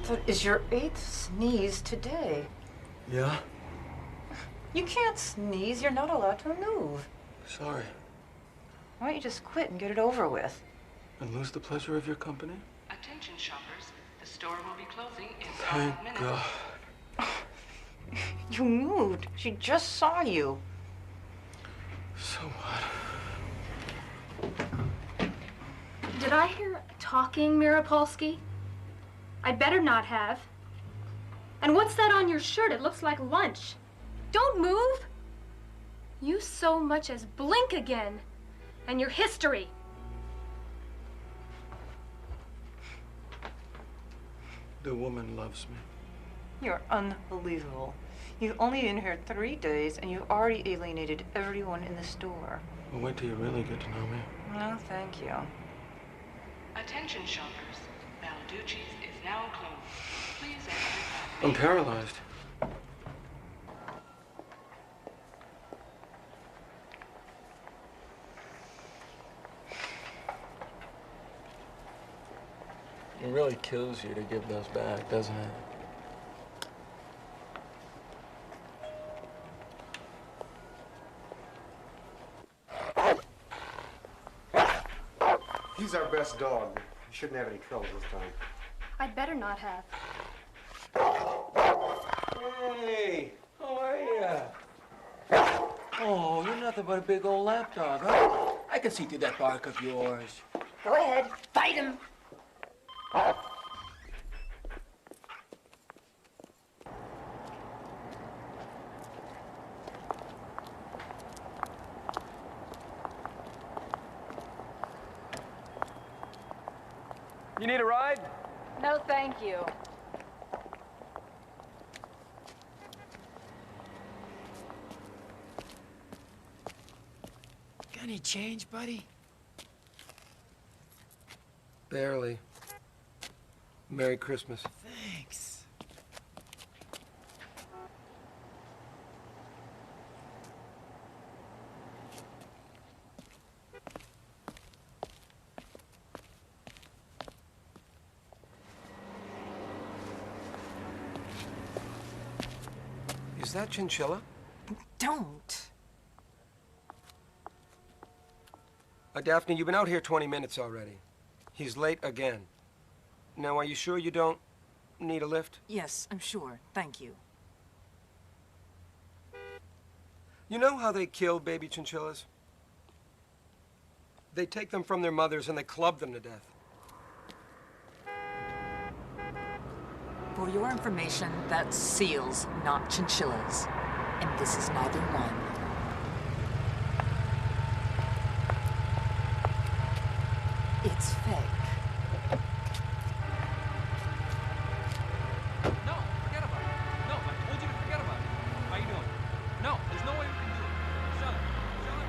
That is your 8th sneeze today. Yeah? You can't sneeze. You're not allowed to move. Sorry. Why don't you just quit and get it over with? And lose the pleasure of your company? Attention shoppers, the store will be closing in Thank 5 minutes. God. You moved. She just saw you. So what? Did I hear talking, Mirapolsky? I'd better not have. And what's that on your shirt? It looks like lunch. Don't move. You so much as blink again, and your history. The woman loves me. You're unbelievable. You've only been here 3 days, and you've already alienated everyone in the store. Well, wait till you really get to know me. No, thank you. Attention shoppers, Balducci's is now closed. Please exit. I'm paralyzed. It really kills you to give those back, doesn't it? He's our best dog. He shouldn't have any trouble this time. I'd better not have. Hey, how are ya? Oh, you're nothing but a big old lapdog, huh? I can see through that bark of yours. Go ahead. Fight him. You need a ride? No, thank you. Got any change, buddy? Barely. Merry Christmas. Thanks. Is that chinchilla? Don't. Daphne, you've been out here 20 minutes already. He's late again. Now, are you sure you don't need a lift? Yes, I'm sure. Thank you. You know how they kill baby chinchillas? They take them from their mothers and they club them to death. For your information, that's seals, not chinchillas. And this is neither one. It's fake. No, forget about it. No, I told you to forget about it. How you doing? No, there's no way we can do it. Sell it. Sell it.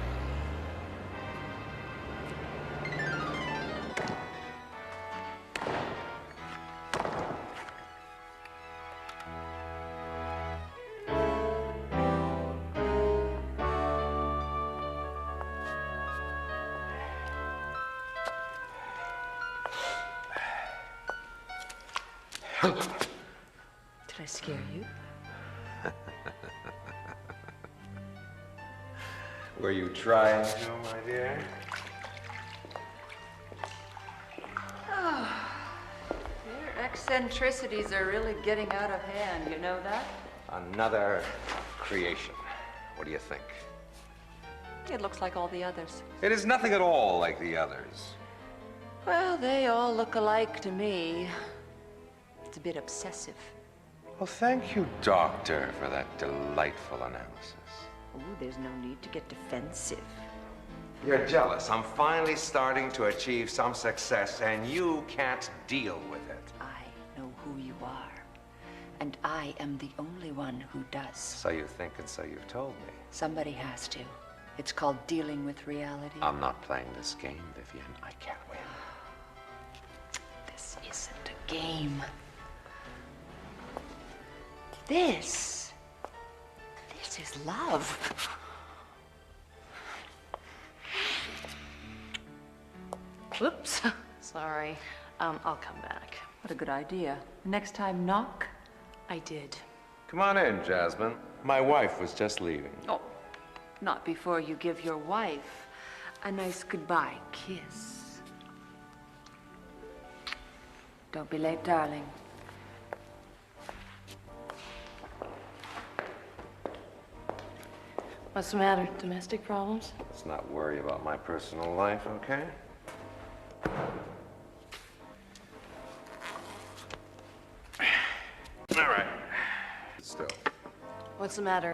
Did I scare you? Were you trying to, my dear? Oh, your eccentricities are really getting out of hand, you know that? Another creation. What do you think? It looks like all the others. It is nothing at all like the others. Well, they all look alike to me. It's a bit obsessive. Well, thank you, Doctor, for that delightful analysis. Oh, there's no need to get defensive. You're jealous. I'm finally starting to achieve some success, and you can't deal with it. I know who you are, and I am the only one who does. So you think, and so you've told me. Somebody has to. It's called dealing with reality. I'm not playing this game, Vivian. I can't win. This isn't a game. This is love. Whoops. Sorry. I'll come back. What a good idea. Next time, knock. I did. Come on in, Jasmine. My wife was just leaving. Oh, not before you give your wife a nice goodbye kiss. Don't be late, darling. What's the matter? Domestic problems? Let's not worry about my personal life, okay? All right. Still. What's the matter?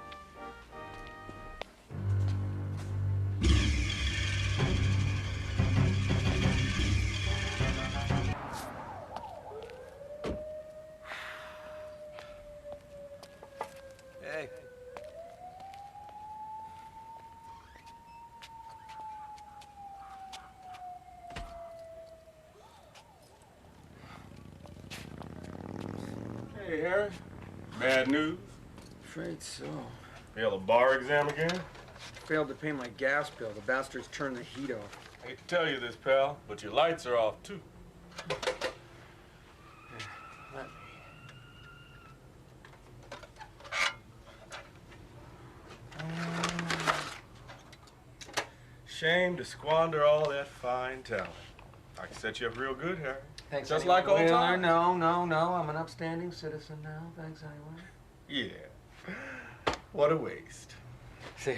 Hey. Hey, Harry. Bad news? Afraid so. Failed a bar exam again? Failed to pay my gas bill. The bastards turned the heat off. Hate to tell you this, pal, but your lights are off, too. Let me. Shame to squander all that fine talent. I can set you up real good, Harry. Thanks, Just anyway. like old Well, times. No. I'm an upstanding citizen now. Thanks, anyway. Yeah. What a waste. See ya.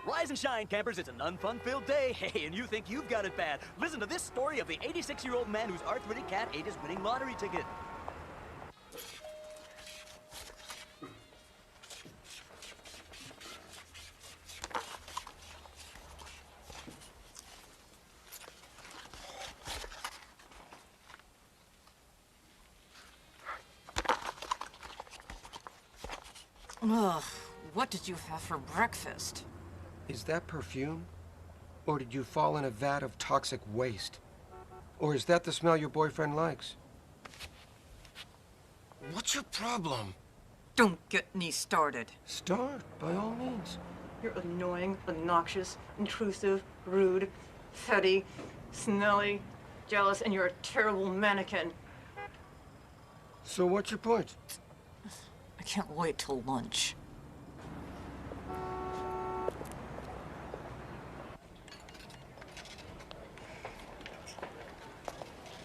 Rise and shine, campers. It's an unfun-filled day. Hey, and you think you've got it bad. Listen to this story of the 86-year-old man whose arthritic cat ate his winning lottery ticket. Ugh, what did you have for breakfast? Is that perfume? Or did you fall in a vat of toxic waste? Or is that the smell your boyfriend likes? What's your problem? Don't get me started. Start, by all means. You're annoying, obnoxious, intrusive, rude, petty, smelly, jealous, and you're a terrible mannequin. So what's your point? I can't wait till lunch.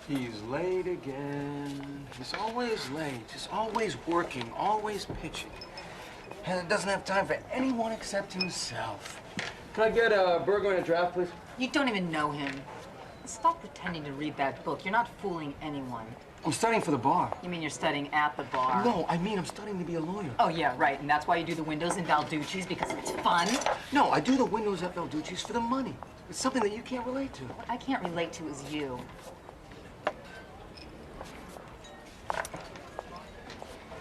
He's late again. He's always late. He's always working, always pitching. And doesn't have time for anyone except himself. Can I get a burger and a draft, please? You don't even know him. Stop pretending to read that book. You're not fooling anyone. I'm studying for the bar. You mean you're studying at the bar? No, I mean I'm studying to be a lawyer. Oh, yeah, right. And that's why you do the windows in Balducci's, because it's fun? No, I do the windows at Balducci's for the money. It's something that you can't relate to. What I can't relate to is you.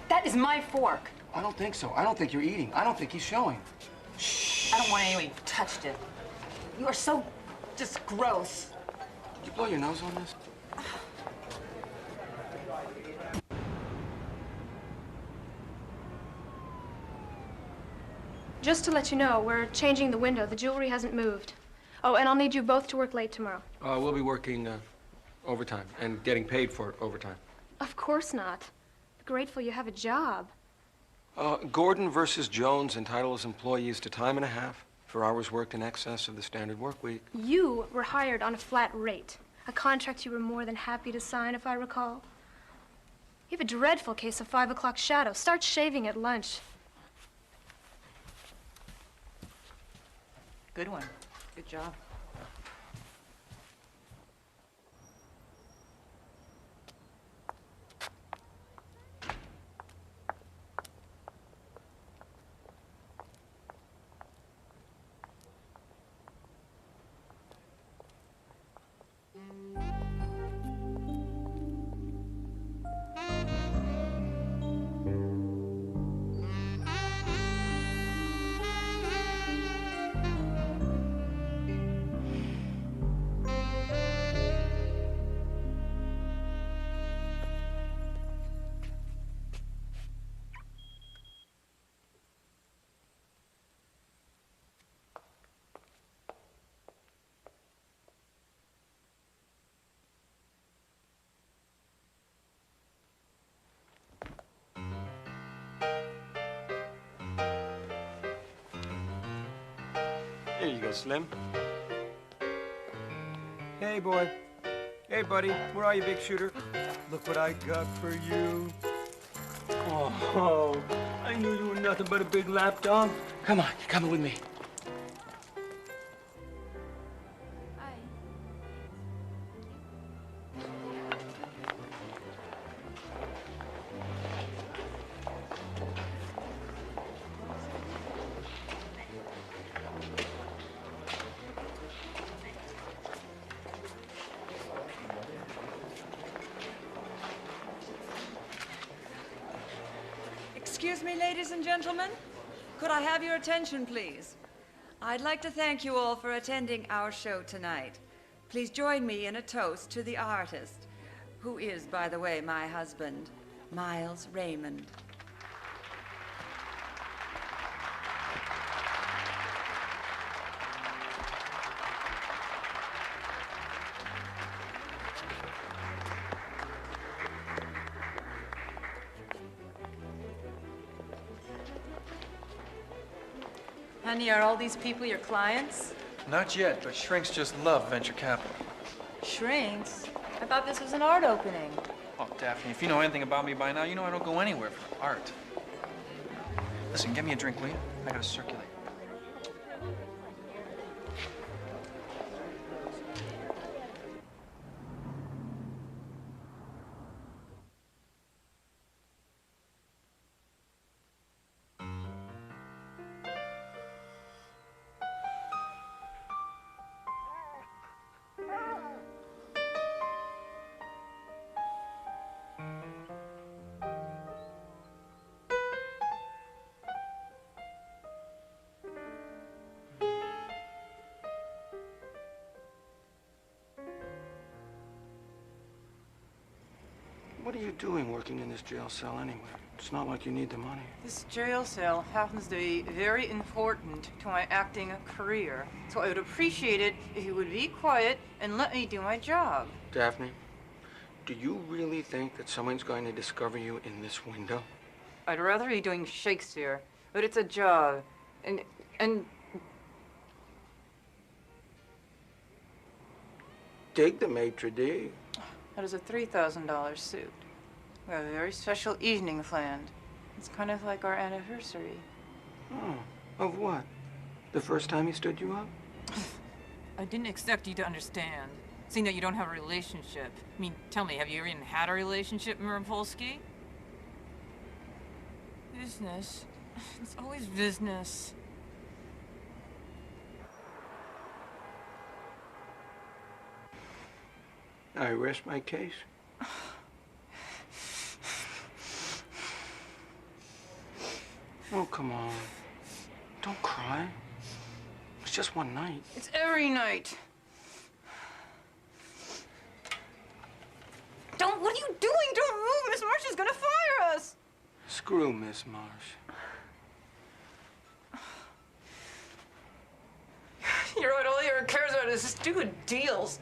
That is my fork. I don't think so. I don't think you're eating. I don't think he's showing. Shh. I don't want anyone who touched it. You are so just gross. Did you blow your nose on this? Just to let you know, we're changing the window. The jewelry hasn't moved. Oh, and I'll need you both to work late tomorrow. We'll be working overtime and getting paid for overtime. Of course not. Grateful you have a job. Gordon versus Jones entitles employees to time and a half for hours worked in excess of the standard work week. You were hired on a flat rate, a contract you were more than happy to sign, if I recall. You have a dreadful case of 5 o'clock shadow. Start shaving at lunch. Good one. Good job. Here you go, Slim. Hey, boy. Hey, buddy. Where are you, big shooter? Look what I got for you. Oh, I knew you were nothing but a big lapdog. Come on, you're coming with me. Excuse me, ladies and gentlemen. Could I have your attention, please? I'd like to thank you all for attending our show tonight. Please join me in a toast to the artist, who is, by the way, my husband, Miles Raymond. Honey, are all these people your clients? Not yet, but shrinks just love venture capital. Shrinks? I thought this was an art opening. Oh, Daphne, if you know anything about me by now, you know I don't go anywhere for art. Listen, get me a drink, will you? I gotta circulate. What are you doing working in this jail cell anyway? It's not like you need the money. This jail cell happens to be very important to my acting career, so I would appreciate it if you would be quiet and let me do my job. Daphne, do you really think that someone's going to discover you in this window? I'd rather be doing Shakespeare, but it's a job, and Dig the maitre d'. that is a $3,000 suit. We have a very special evening planned. It's kind of like our anniversary. Oh, of what? The first time he stood you up? I didn't expect you to understand, seeing that you don't have a relationship. I mean, tell me, have you even had a relationship, Mirapolsky? Business. It's always business. I rest my case. Oh, come on. Don't cry. It's just one night. It's every night. What are you doing? Don't move! Miss Marsh is gonna fire us! Screw Miss Marsh. You're right, all he ever cares about is stupid deals.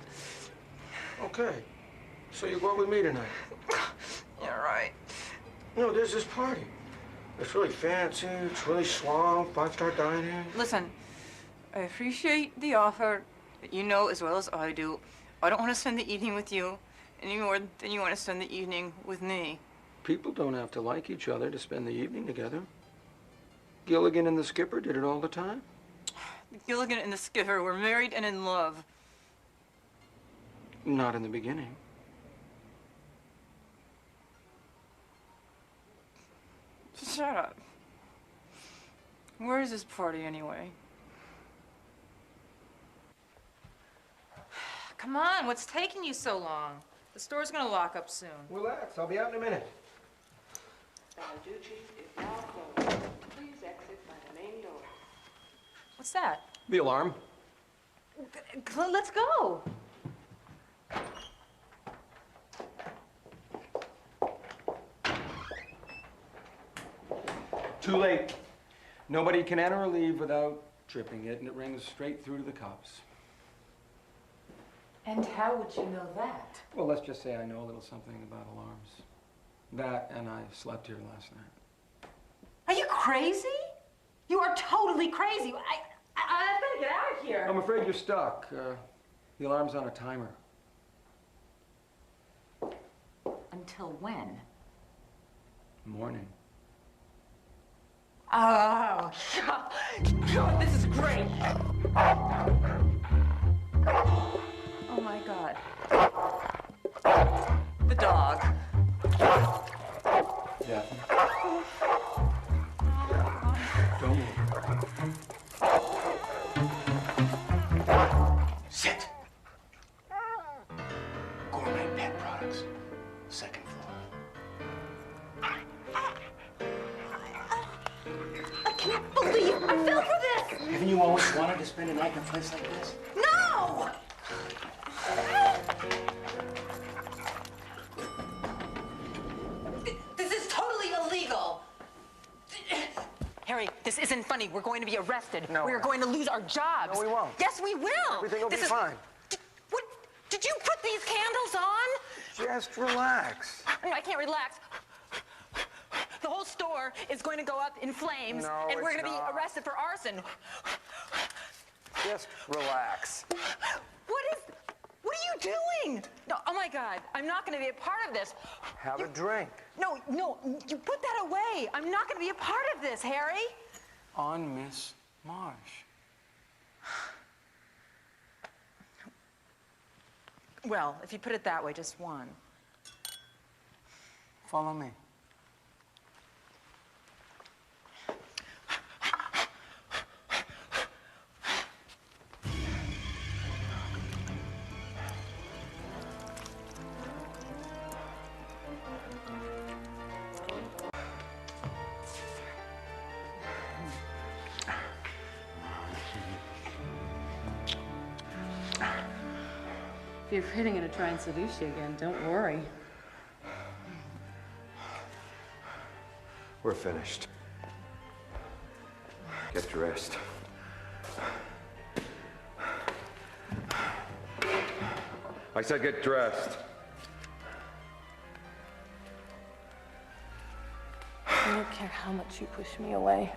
Okay. So you go out with me tonight? Yeah, right. No, there's this party. It's really fancy, it's really swell, 5-star dining. Listen, I appreciate the offer, but you know as well as I do, I don't want to spend the evening with you any more than you want to spend the evening with me. People don't have to like each other to spend the evening together. Gilligan and the skipper did it all the time. Gilligan and the skipper were married and in love. Not in the beginning. Shut up. Where is this party anyway? Come on, what's taking you so long? The store's gonna lock up soon. Relax, I'll be out in a minute. Balducci's is now closed. Please exit by the main door. What's that? The alarm. Let's go. Too late. Nobody can enter or leave without tripping it, and it rings straight through to the cops. And how would you know that? Well, let's just say I know a little something about alarms. That, and I slept here last night. Are you crazy? You are totally crazy. I better get out of here. I'm afraid you're stuck. The alarm's on a timer. Until when? Morning. Oh, God, this is great. Oh my God. The dog. Yeah. Don't move. Sit. Gourmet pet products. Second floor. I can't believe I fell for this. Haven't you always wanted to spend a night in a place like this? No! This is totally illegal. Harry, this isn't funny. We're going to be arrested. No. We're going to lose our jobs. No, we won't. Yes, we will. Everything will be fine. What? Did you put these candles on? Just relax. I can't relax. The whole store is going to go up in flames, No, and we're it's going to be not. arrested for arson. Just relax. What are you doing? No, oh my God, I'm not going to be a part of this. Have a drink. No, you put that away. I'm not going to be a part of this, Harry. On Miss Marsh. Well, if you put it that way, just one. Follow me. If you're afraid I'm gonna try and seduce you again, don't worry. We're finished. Get dressed. I said get dressed. I don't care how much you push me away.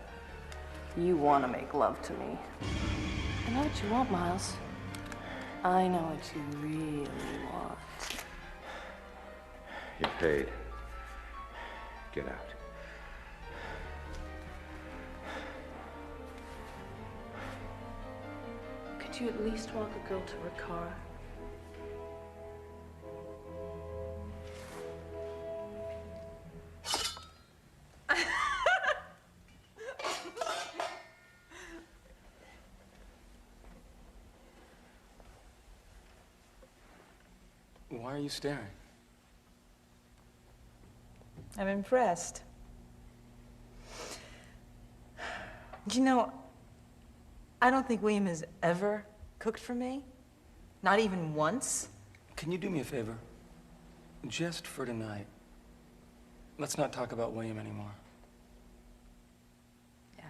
You want to make love to me. I know what you want, Miles. I know what you really want. You're paid. Get out. Could you at least walk a girl to her car? Why are you staring? I'm impressed. You know, I don't think William has ever cooked for me. Not even once. Can you do me a favor? Just for tonight. Let's not talk about William anymore. Yeah.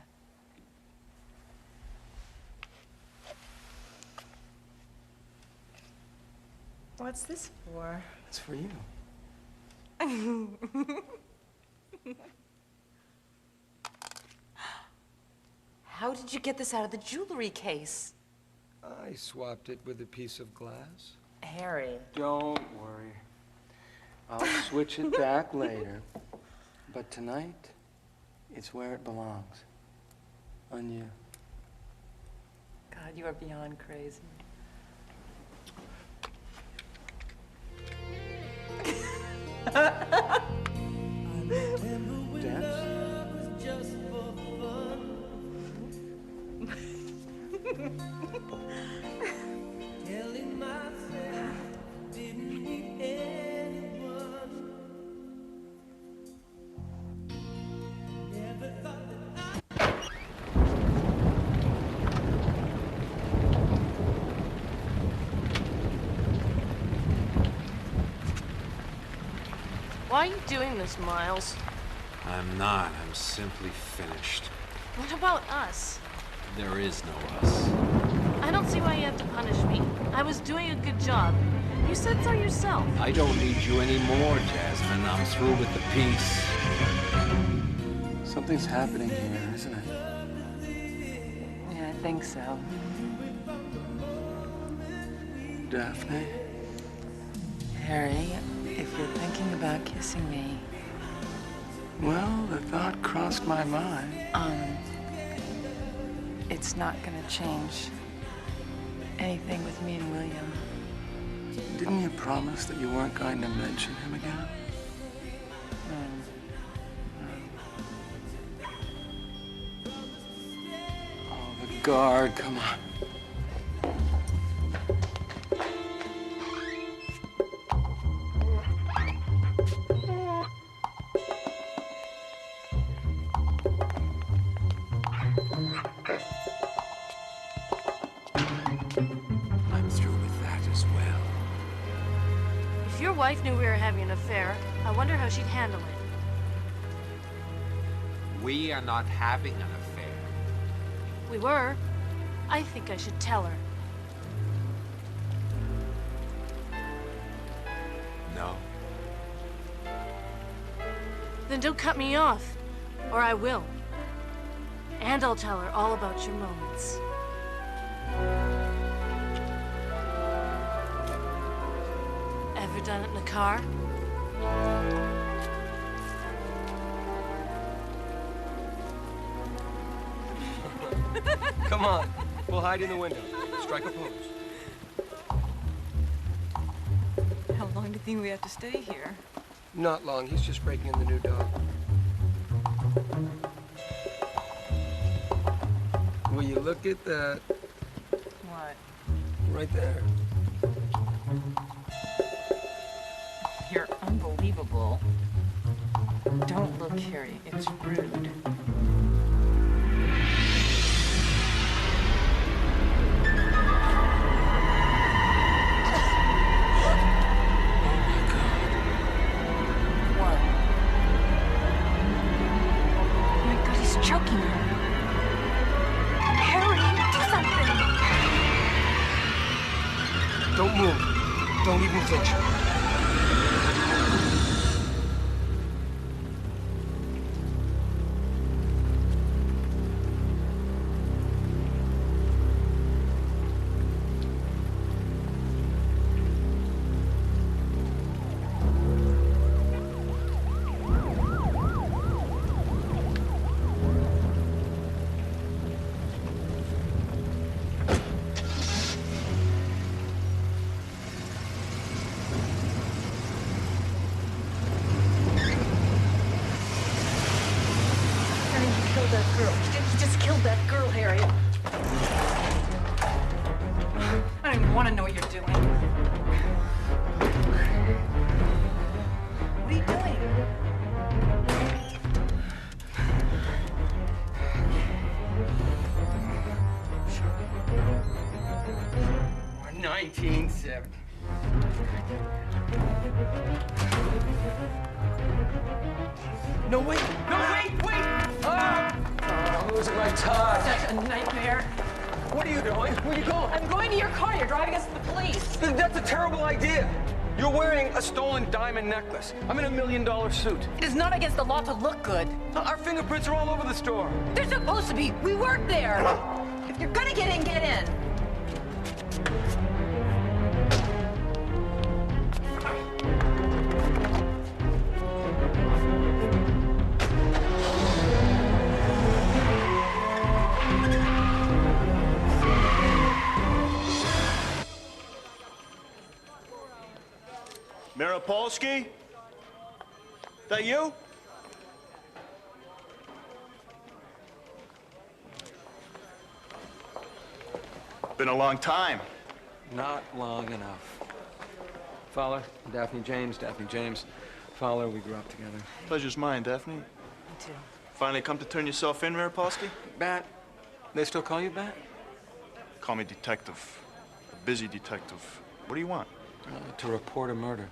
What's this for? It's for you. How did you get this out of the jewelry case? I swapped it with a piece of glass. Harry. Don't worry. I'll switch it back later. But tonight, it's where it belongs. On you. God, you are beyond crazy. Why are you doing this, Miles? I'm not. I'm simply finished. What about us? There is no us. I don't see why you have to punish me. I was doing a good job. You said so yourself. I don't need you anymore, Jasmine. I'm through with the piece. Something's happening here, isn't it? Yeah, I think so. Daphne? Harry, if you're thinking about kissing me, Well, the thought crossed my mind. it's not gonna change anything with me and William. Didn't you promise that you weren't going to mention him again? Oh, the guard, come on. I'm through with that as well. If your wife knew we were having an affair, I wonder how she'd handle it. We are not having an affair. We were. I think I should tell her. No. Then don't cut me off, or I will. And I'll tell her all about your moments. Ever done it in the car? Come on. We'll hide in the window. Strike a pose. How long do you think we have to stay here? Not long. He's just breaking in the new dog. Will you look at that? What? Right there. You're unbelievable. Don't look, Harry. It's rude. Choking her. Harry, do something. Don't move. Don't even flinch. That girl. He just killed that girl, Harry. I don't even want to know what you're doing. What are you doing? We're 1970. No, wait! No, wait! I'm losing my touch. That's a nightmare. What are you doing? Where are you going? I'm going to your car. You're driving us to the police. That's a terrible idea. You're wearing a stolen diamond necklace. I'm in $1 million suit. It is not against the law to look good. Our fingerprints are all over the store. They're supposed to be. We work there. If you're gonna get in, get in. Mirapolsky? That you? Been a long time. Not long enough. Fowler, Daphne James, Daphne James. Fowler, we grew up together. Pleasure's mine, Daphne. Me too. Finally come to turn yourself in, Mirapolsky? Bat. They still call you Bat? Call me detective. A busy detective. What do you want? To report a murder.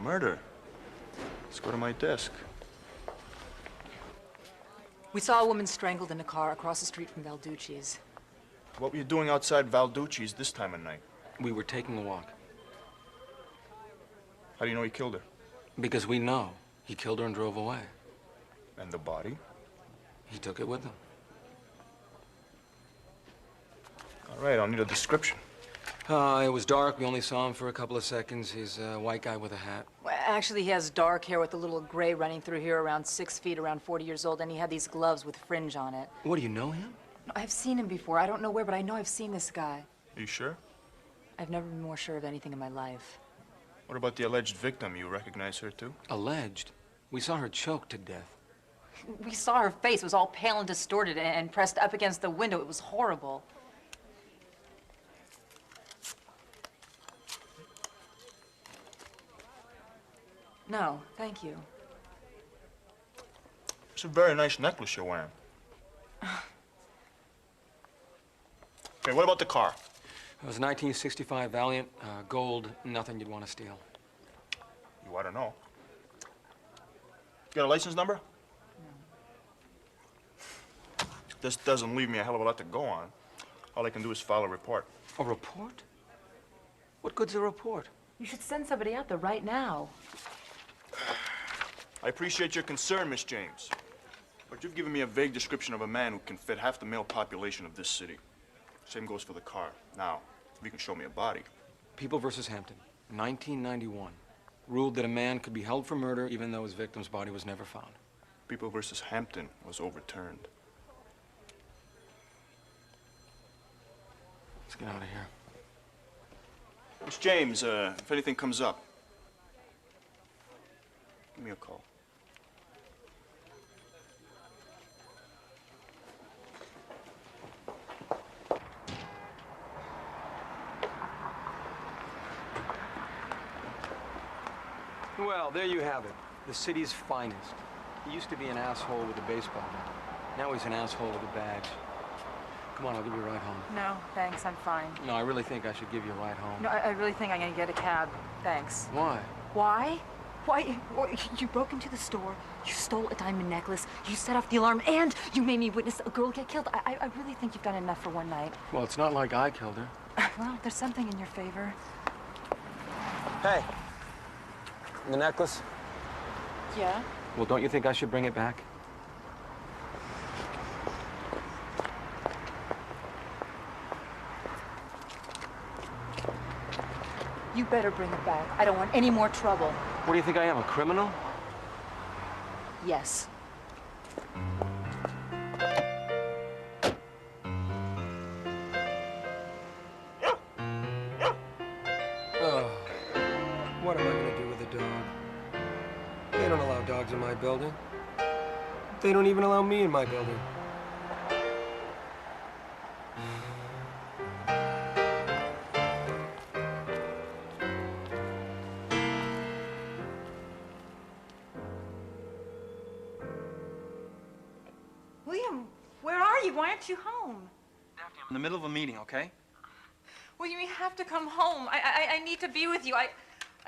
Murder? Let's go to my desk. We saw a woman strangled in a car across the street from Valducci's. What were you doing outside Valducci's this time of night? We were taking a walk. How do you know he killed her? Because we know he killed her and drove away. And the body? He took it with him. All right, I'll need a description. It was dark. We only saw him for a couple of seconds. He's a white guy with a hat. Well, actually, he has dark hair with a little gray running through here, around 6 feet, around 40 years old, and he had these gloves with fringe on it. What, do you know him? No, I've seen him before. I don't know where, but I know I've seen this guy. Are you sure? I've never been more sure of anything in my life. What about the alleged victim? You recognize her, too? Alleged? We saw her choked to death. We saw her face. It was all pale and distorted and pressed up against the window. It was horrible. No, thank you. It's a very nice necklace you're wearing. Okay, what about the car? It was a 1965 Valiant, gold, nothing you'd want to steal. You ought to know. You got a license number? No. This doesn't leave me a hell of a lot to go on. All I can do is file a report. A report? What good's a report? You should send somebody out there right now. I appreciate your concern, Miss James. But you've given me a vague description of a man who can fit half the male population of this city. Same goes for the car. Now, if you can show me a body. People versus Hampton, 1991. Ruled that a man could be held for murder even though his victim's body was never found. People versus Hampton was overturned. Let's get out of here. Miss James, if anything comes up, give me a call. Well, there you have it. The city's finest. He used to be an asshole with a baseball bat. Now he's an asshole with a badge. Come on, I'll give you a ride home. No, thanks. I'm fine. No, I really think I should give you a ride home. No, I really think I'm gonna get a cab. Thanks. Why? Why? Why? You broke into the store, you stole a diamond necklace, you set off the alarm, and you made me witness a girl get killed. I really think you've done enough for one night. Well, it's not like I killed her. Well, there's something in your favor. Hey. The necklace? Yeah? Well, don't you think I should bring it back? You better bring it back. I don't want any more trouble. What do you think I am, a criminal? Yes. Oh, what am I going to do with a dog? They don't allow dogs in my building. They don't even allow me in my building. William, where are you? Why aren't you home? Daphne, I'm in the middle of a meeting, okay? William, you have to come home. I need to be with you. I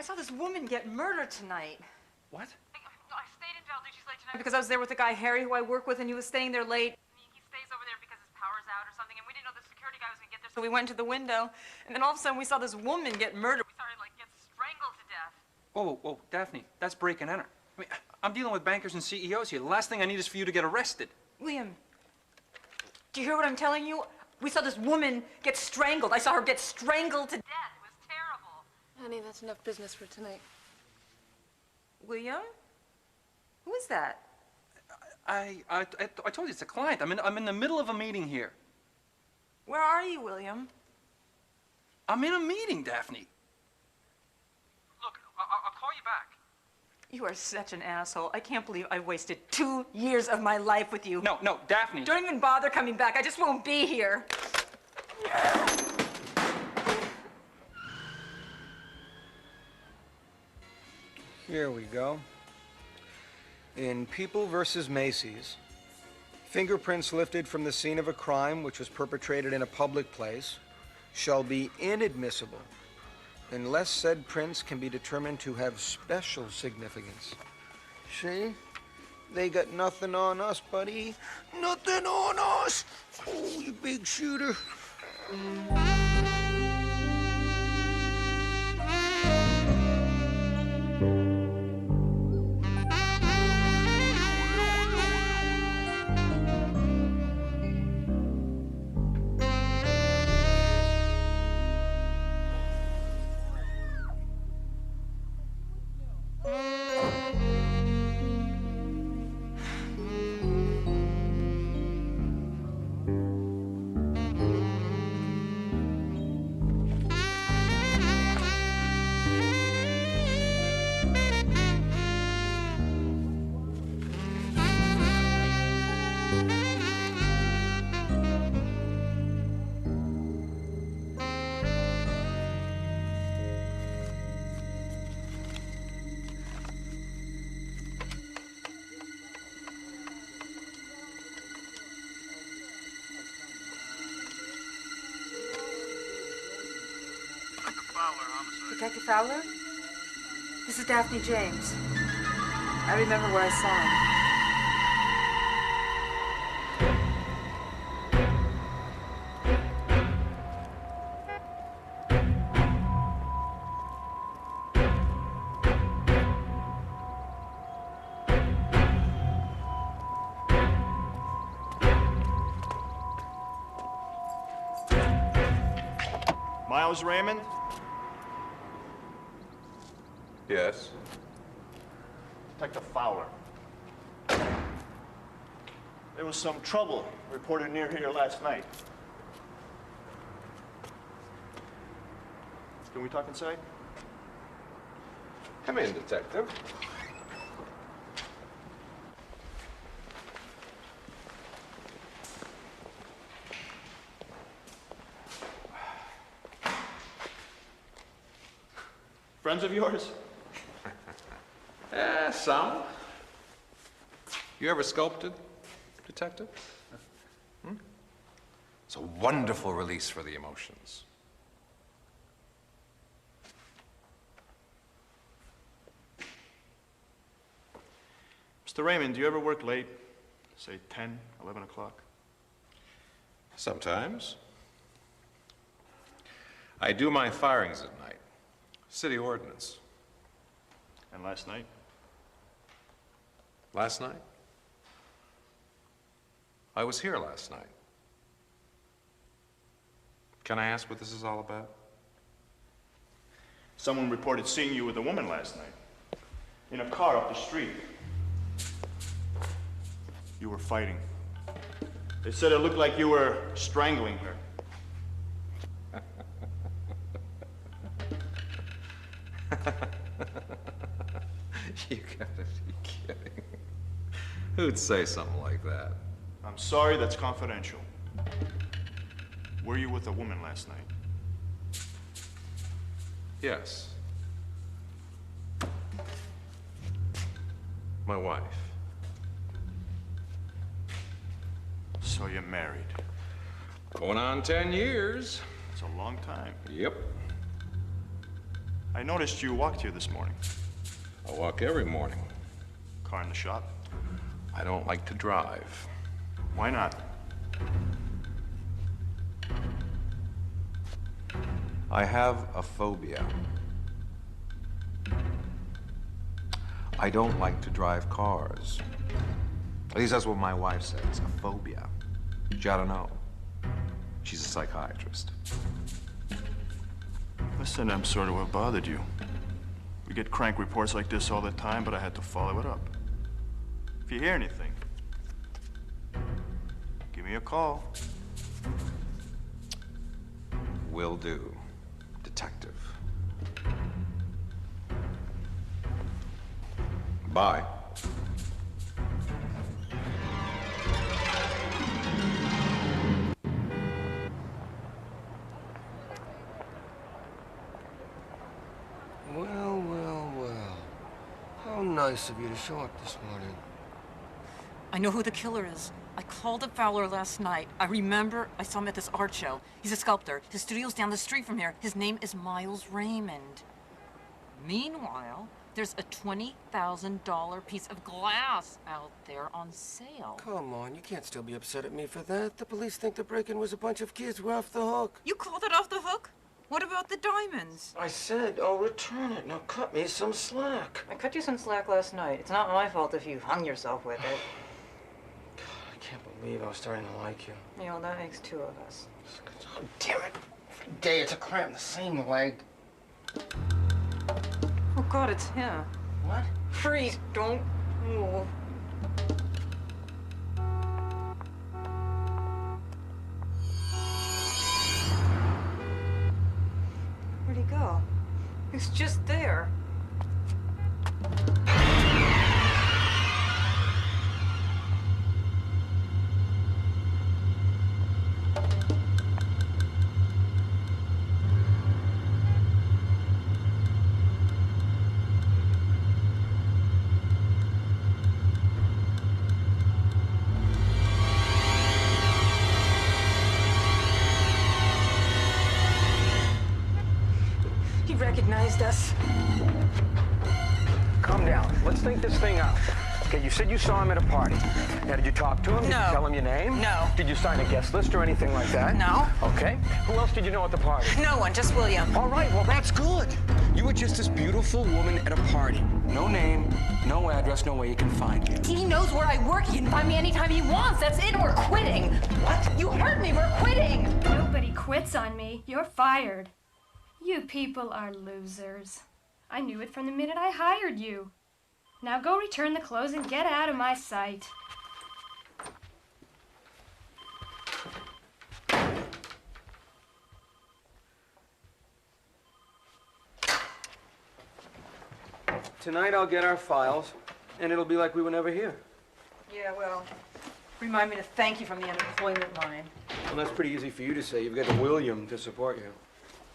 saw this woman get murdered tonight. What? I stayed in Valducci's late tonight because I was there with the guy, Harry, who I work with, and he was staying there late. He stays over there because his power's out or something, and we didn't know the security guy was going to get there, so we went to the window, and then all of a sudden we saw this woman get murdered. We saw her, like, get strangled to death. Whoa, whoa, whoa, Daphne, that's break and enter. I mean, I'm dealing with bankers and CEOs here. The last thing I need is for you to get arrested. William, do you hear what I'm telling you? We saw this woman get strangled. I saw her get strangled to death. It was terrible. Honey, that's enough business for tonight. William? Who is that? I told you it's a client. I'm in the middle of a meeting here. Where are you, William? I'm in a meeting, Daphne. You are such an asshole. I can't believe I wasted 2 years of my life with you. No, no, Daphne. Don't even bother coming back. I just won't be here. Here we go. In People versus Macy's, fingerprints lifted from the scene of a crime which was perpetrated in a public place shall be inadmissible unless said prints can be determined to have special significance. See? They got nothing on us, buddy. Nothing on us! Oh, you big shooter. Detective Fowler? This is Daphne James. I remember where I saw him. Miles Raymond? Yes? Detective Fowler. There was some trouble reported near here last night. Can we talk inside? Come in, Detective. Friends of yours? Some. You ever sculpted, Detective? Hmm? It's a wonderful release for the emotions. Mr. Raymond, do you ever work late? Say 10, 11 o'clock? Sometimes. I do my firings at night. City ordinance. And last night? Last night? I was here last night. Can I ask what this is all about? Someone reported seeing you with a woman last night. In a car up the street. You were fighting. They said it looked like you were strangling her. You gotta be kidding. Who'd say something like that? I'm sorry, that's confidential. Were you with a woman last night? Yes. My wife. So you're married? Going on 10 years. It's a long time. Yep. I noticed you walked here this morning. I walk every morning. Car in the shop? I don't like to drive. Why not? I have a phobia. I don't like to drive cars. At least that's what my wife says, a phobia. She ought to know. She's a psychiatrist. Listen, I'm sorry to have bothered you. We get crank reports like this all the time, but I had to follow it up. If you hear anything, give me a call. Will do, Detective. Bye. Well, well, well. How nice of you to show up this morning. I know who the killer is. I called up Fowler last night. I remember I saw him at this art show. He's a sculptor. His studio's down the street from here. His name is Miles Raymond. Meanwhile, there's a $20,000 piece of glass out there on sale. Come on, you can't still be upset at me for that. The police think the break-in was a bunch of kids. We're off the hook. You called it off the hook? What about the diamonds? I said I'll return it. Now cut me some slack. I cut you some slack last night. It's not my fault if you hung yourself with it. I can't believe I was starting to like you. You know, that makes two of us. Oh, damn it. Every day it's a cramp in the same leg. Oh, God, it's him. What? Freeze. Don't move. Where'd he go? He's just there. He recognized us. Calm down. Let's think this thing out. Okay, you said you saw him at a party. Now, did you talk to him? Did you tell him your name? No. Did you sign a guest list or anything like that? No. Okay. Who else did you know at the party? No one, just William. All right, well, that's good. You were just this beautiful woman at a party. No name, no address, no way you can find you. He knows where I work. He can find me anytime he wants. That's it. We're quitting. What? You heard me. We're quitting. Nobody quits on me. You're fired. You people are losers. I knew it from the minute I hired you. Now go return the clothes and get out of my sight. Tonight I'll get our files, and it'll be like we were never here. Yeah, well, remind me to thank you from the unemployment line. Well, that's pretty easy for you to say. You've got William to support you.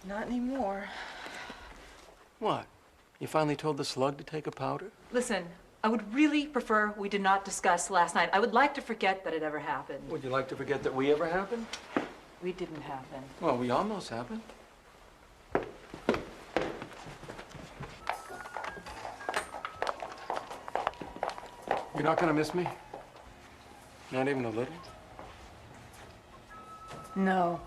Not anymore. What? You finally told the slug to take a powder? Listen, I would really prefer we did not discuss last night. I would like to forget that it ever happened. Would you like to forget that we ever happened? We didn't happen. Well, we almost happened. You're not gonna miss me? Not even a little? No.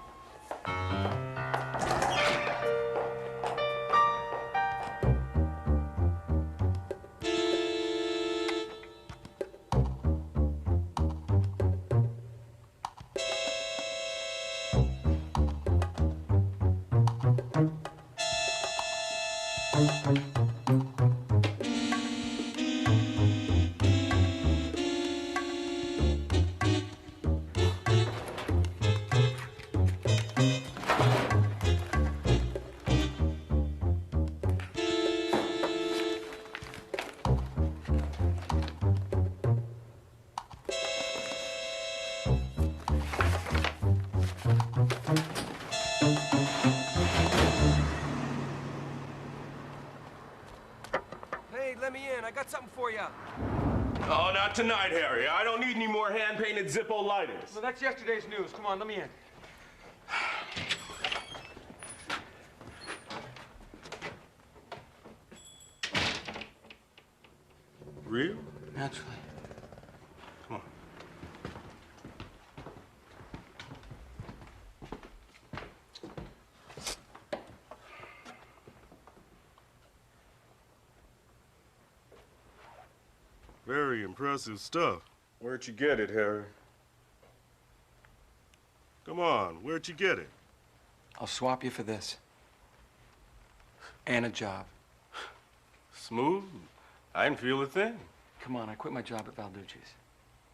Let me in. I got something for you. Oh, not tonight, Harry. I don't need any more hand-painted Zippo lighters. Well, that's yesterday's news. Come on, let me in. Real? Naturally. Come on. Very impressive stuff. Where'd you get it, Harry? Come on, where'd you get it? I'll swap you for this. And a job. Smooth. I didn't feel a thing. Come on, I quit my job at Valducci's.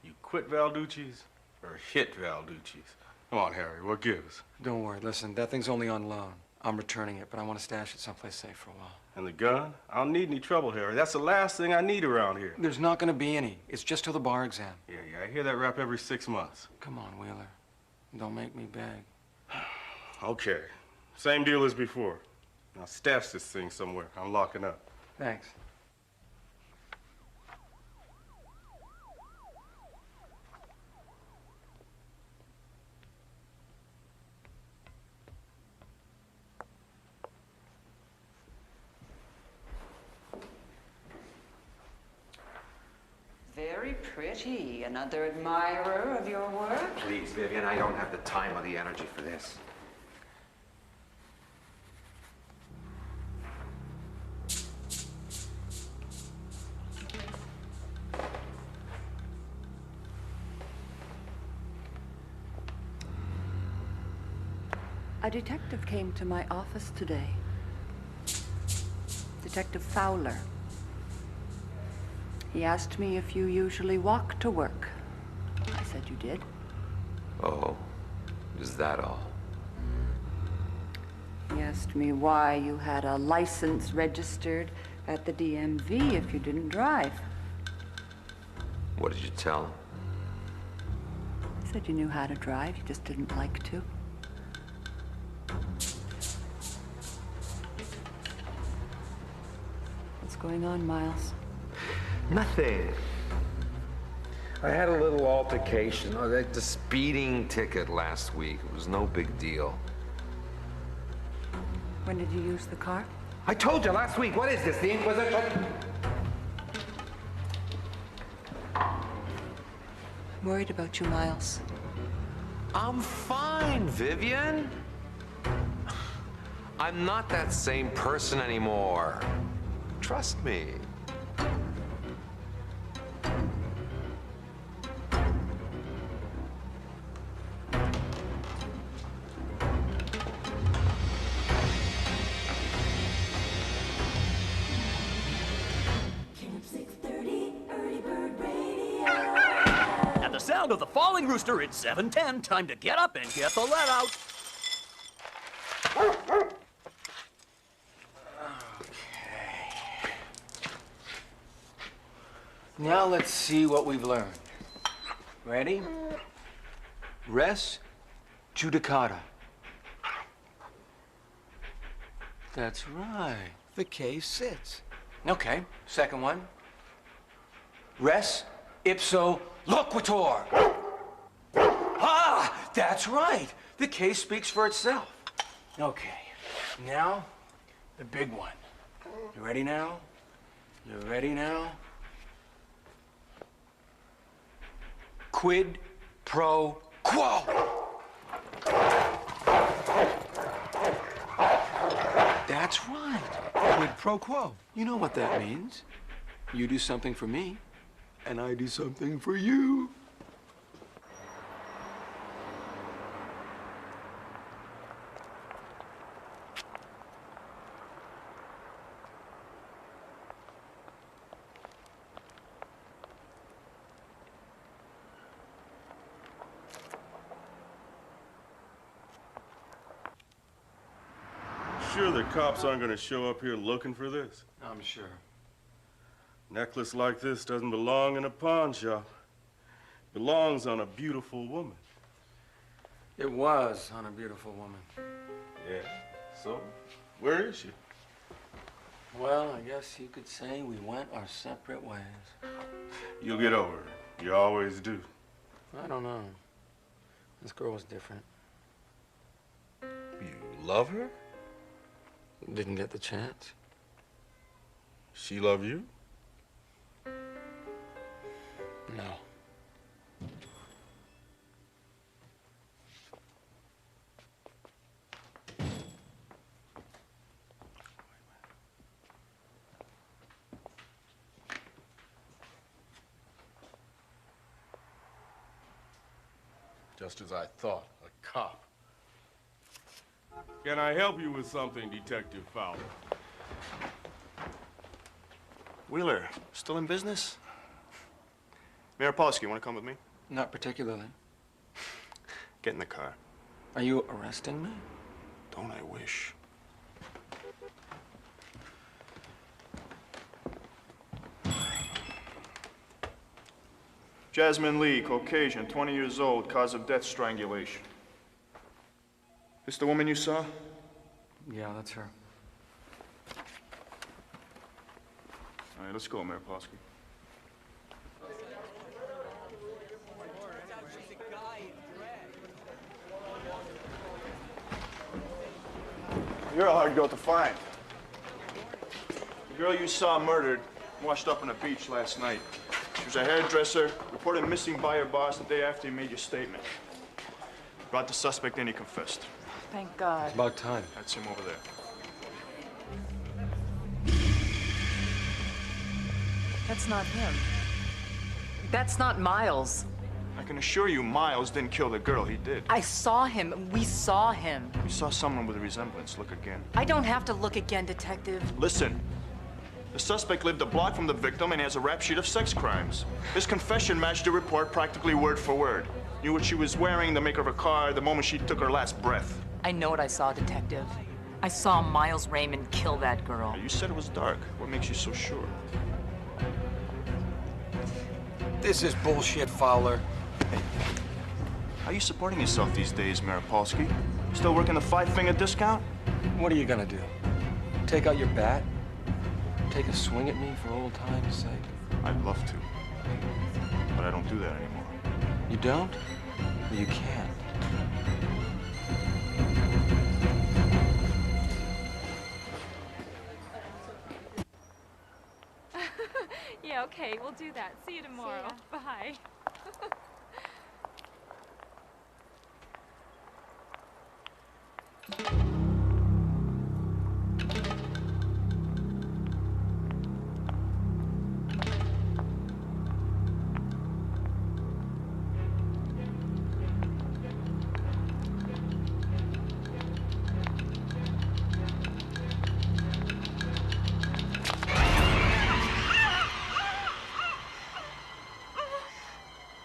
You quit Valducci's or hit Valducci's? Come on, Harry, what gives? Don't worry, listen, that thing's only on loan. I'm returning it, but I want to stash it someplace safe for a while. And the gun? I don't need any trouble, Harry. That's the last thing I need around here. There's not going to be any. It's just till the bar exam. Yeah, I hear that rap every 6 months. Come on, Wheeler. Don't make me beg. Okay. Same deal as before. Now stash this thing somewhere. I'm locking up. Thanks. Very pretty. Another admirer of your work? Please, Vivian, I don't have the time or the energy for this. A detective came to my office today. Detective Fowler. He asked me if you usually walk to work. I said you did. Oh, is that all? He asked me why you had a license registered at the DMV if you didn't drive. What did you tell him? He said you knew how to drive, you just didn't like to. What's going on, Miles? Nothing. I had a little altercation, like the speeding ticket last week. It was no big deal. When did you use the car? I told you last week. What is this, the Inquisition? I'm worried about you, Miles. I'm fine, Vivian. I'm not that same person anymore. Trust me. At the sound of the falling rooster, it's 7:10. Time to get up and get the let out. Now let's see what we've learned. Ready? Res judicata. That's right. The case sits. Okay, second one. Res ipso loquitur. Ah, that's right. The case speaks for itself. Okay, now the big one. You ready now? You ready now? Quid pro quo. That's right. Quid pro quo. You know what that means. You do something for me, and I do something for you. Sure the cops aren't gonna show up here looking for this? I'm sure. Necklace like this doesn't belong in a pawn shop. Belongs on a beautiful woman. It was on a beautiful woman. Yeah, so where is she? Well, I guess you could say we went our separate ways. You'll get over it. You always do. I don't know. This girl was different. You love her? Didn't get the chance. She love you? No. Just as I thought, a cop. Can I help you with something, Detective Fowler? Wheeler, still in business? Mayor Polsky, you want to come with me? Not particularly. Get in the car. Are you arresting me? Don't I wish? Jasmine Lee, Caucasian, 20 years old, cause of death, strangulation. This the woman you saw? Yeah, that's her. All right, let's go, Mayor Polsky. You're a hard girl to find. The girl you saw murdered washed up on the beach last night. She was a hairdresser, reported missing by her boss the day after he made your statement. Brought the suspect in, he confessed. Thank God. It's about time. That's him over there. That's not him. That's not Miles. I can assure you Miles didn't kill the girl, he did. I saw him. We saw him. You saw someone with a resemblance. Look again. I don't have to look again, Detective. Listen. The suspect lived a block from the victim and has a rap sheet of sex crimes. His confession matched the report practically word for word. Knew what she was wearing, the make of her car, the moment she took her last breath. I know what I saw, Detective. I saw Miles Raymond kill that girl. You said it was dark. What makes you so sure? This is bullshit, Fowler. How are you supporting yourself these days, Mayor Polsky? Still working the 5-finger discount? What are you gonna do? Take out your bat? Take a swing at me for old time's sake? I'd love to. But I don't do that anymore. You don't? Or you can't? Yeah, okay, we'll do that. See you tomorrow. Bye.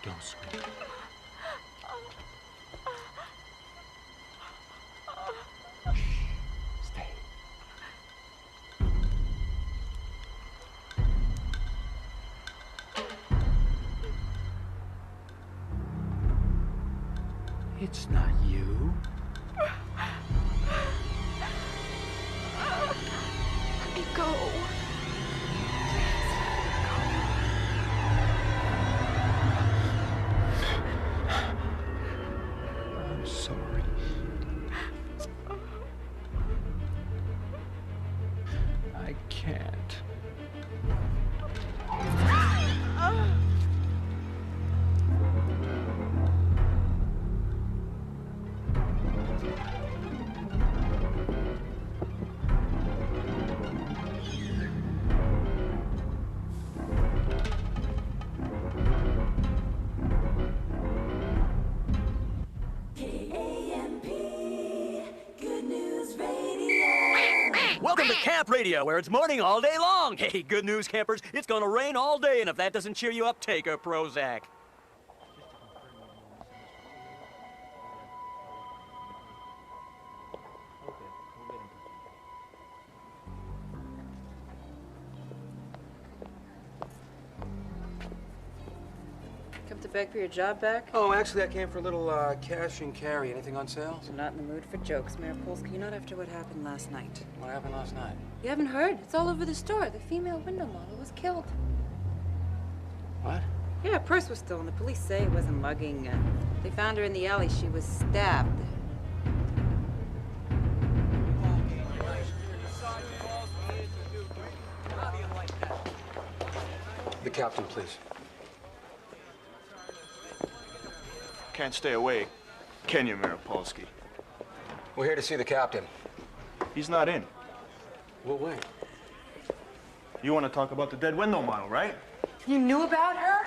Don't scream. Stay. It's not you. Let me go. I'm sorry. I can't. Welcome to Camp Radio, where it's morning all day long. Hey, good news, campers. It's gonna rain all day, and if that doesn't cheer you up, take a Prozac. Come to beg for your job back? Oh, actually, I came for a little cash and carry. Anything on sale? I'm not in the mood for jokes, Mayor Polsky. Not after what happened last night. What happened last night? You haven't heard? It's all over the store. The female window model was killed. What? Yeah, her purse was stolen. The police say it was a mugging. They found her in the alley. She was stabbed. The captain, please. Can't stay away, can you, Mayor Polsky? We're here to see the captain. He's not in. We'll wait. You want to talk about the dead window model, right? You knew about her?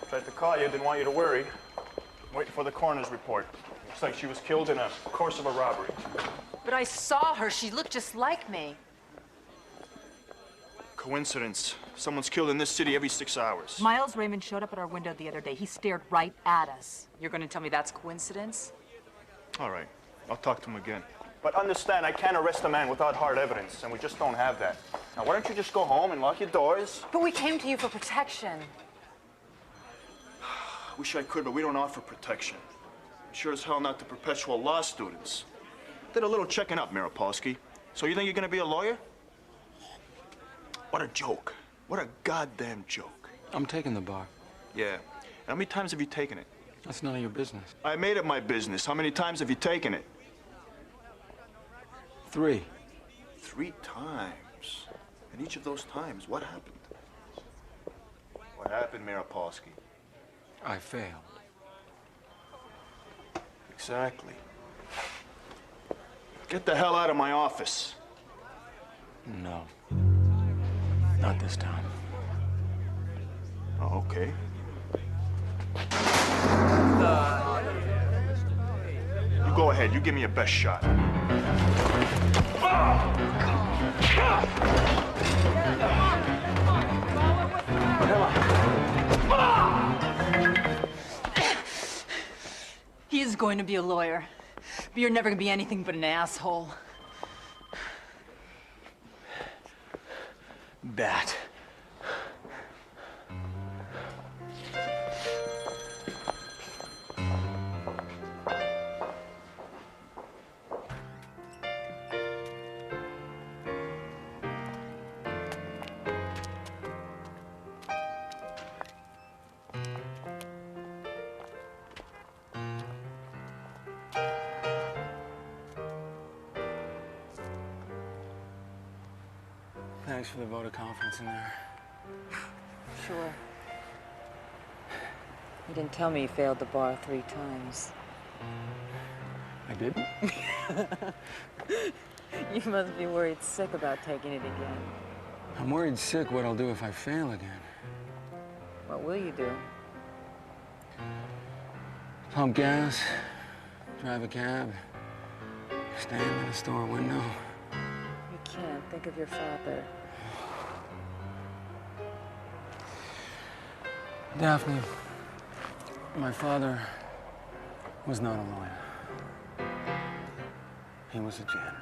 Tried to call you, didn't want you to worry. Waiting for the coroner's report. Looks like she was killed in a course of a robbery. But I saw her. She looked just like me. Coincidence. Someone's killed in this city every 6 hours. Miles Raymond showed up at our window the other day. He stared right at us. You're gonna tell me that's coincidence? All right, I'll talk to him again. But understand, I can't arrest a man without hard evidence, and we just don't have that. Now, why don't you just go home and lock your doors? But we came to you for protection. Wish I could, but we don't offer protection. Sure as hell not to perpetual law students. Did a little checking up, Mirapolsky. So you think you're gonna be a lawyer? What a joke. What a goddamn joke. I'm taking the bar. Yeah. How many times have you taken it? That's none of your business. I made it my business. How many times have you taken it? 3. 3 times. And each of those times, what happened? What happened, Mirapolsky? I failed. Exactly. Get the hell out of my office. No. Not this time. Oh, okay. You go ahead. You give me your best shot. He is going to be a lawyer, but you're never going to be anything but an asshole. Bat. Thanks for the vote of confidence in there. Sure. You didn't tell me you failed the bar 3 times. I didn't? You must be worried sick about taking it again. I'm worried sick what I'll do if I fail again. What will you do? Pump gas, drive a cab, stand in a store window. You can't. Think of your father. Daphne, my father was not a lawyer. He was a janitor.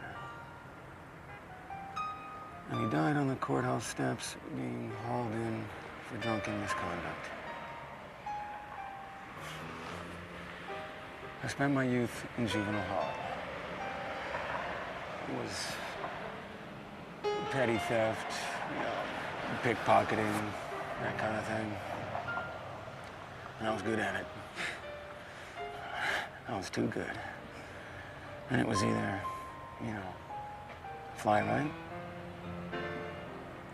And he died on the courthouse steps being hauled in for drunken misconduct. I spent my youth in juvenile hall. It was petty theft, pickpocketing, that kind of thing. And I was good at it. I was too good. And it was either, fly right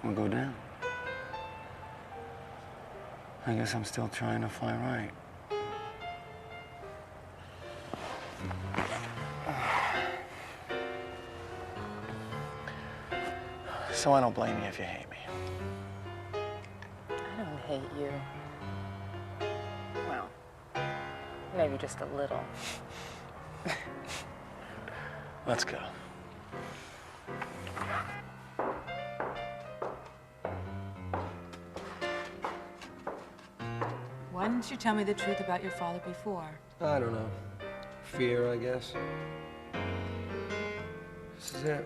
or go down. I guess I'm still trying to fly right. So I don't blame you if you hate me. I don't hate you. Well, maybe just a little. Let's go. Why didn't you tell me the truth about your father before? I don't know. Fear, I guess. This is it.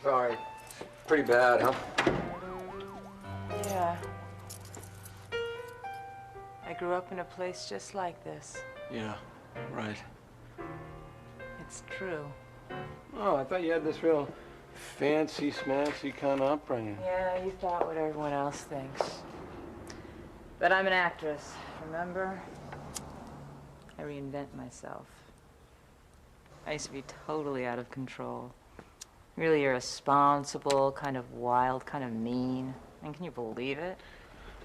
Sorry. Pretty bad, huh? Yeah. I grew up in a place just like this. Yeah, right. It's true. Oh, I thought you had this real fancy, smancy kind of upbringing. Yeah, you thought what everyone else thinks. But I'm an actress, remember? I reinvent myself. I used to be totally out of control. Really irresponsible, kind of wild, kind of mean. And can you believe it?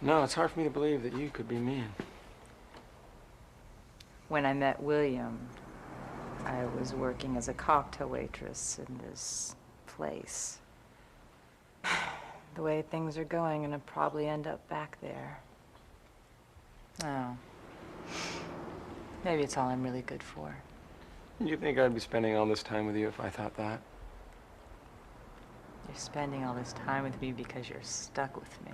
No, it's hard for me to believe that you could be mean. When I met William, I was working as a cocktail waitress in this place. The way things are going, and I'll probably end up back there. Oh. Maybe it's all I'm really good for. You think I'd be spending all this time with you if I thought that? You're spending all this time with me because you're stuck with me.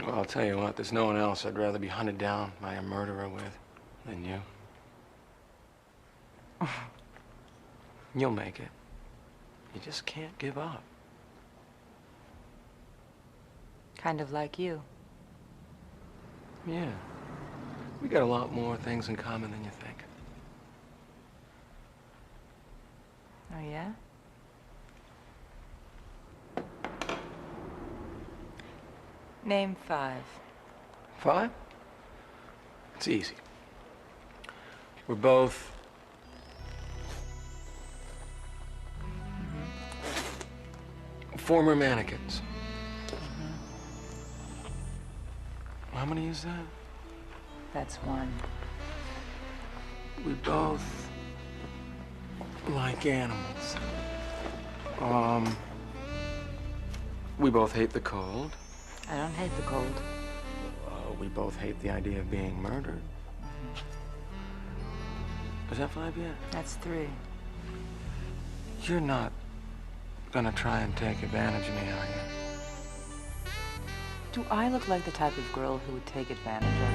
Well, I'll tell you what, there's no one else I'd rather be hunted down by a murderer with. Than you. You'll make it. You just can't give up. Kind of like you. Yeah. We got a lot more things in common than you think. Oh, yeah? Name 5. 5? It's easy. We're both former mannequins. How many is that? That's 1. We both like animals. We both hate the cold. I don't hate the cold. We both hate the idea of being murdered. Is that 5 yet? That's 3. You're not gonna try and take advantage of me, are you? Do I look like the type of girl who would take advantage of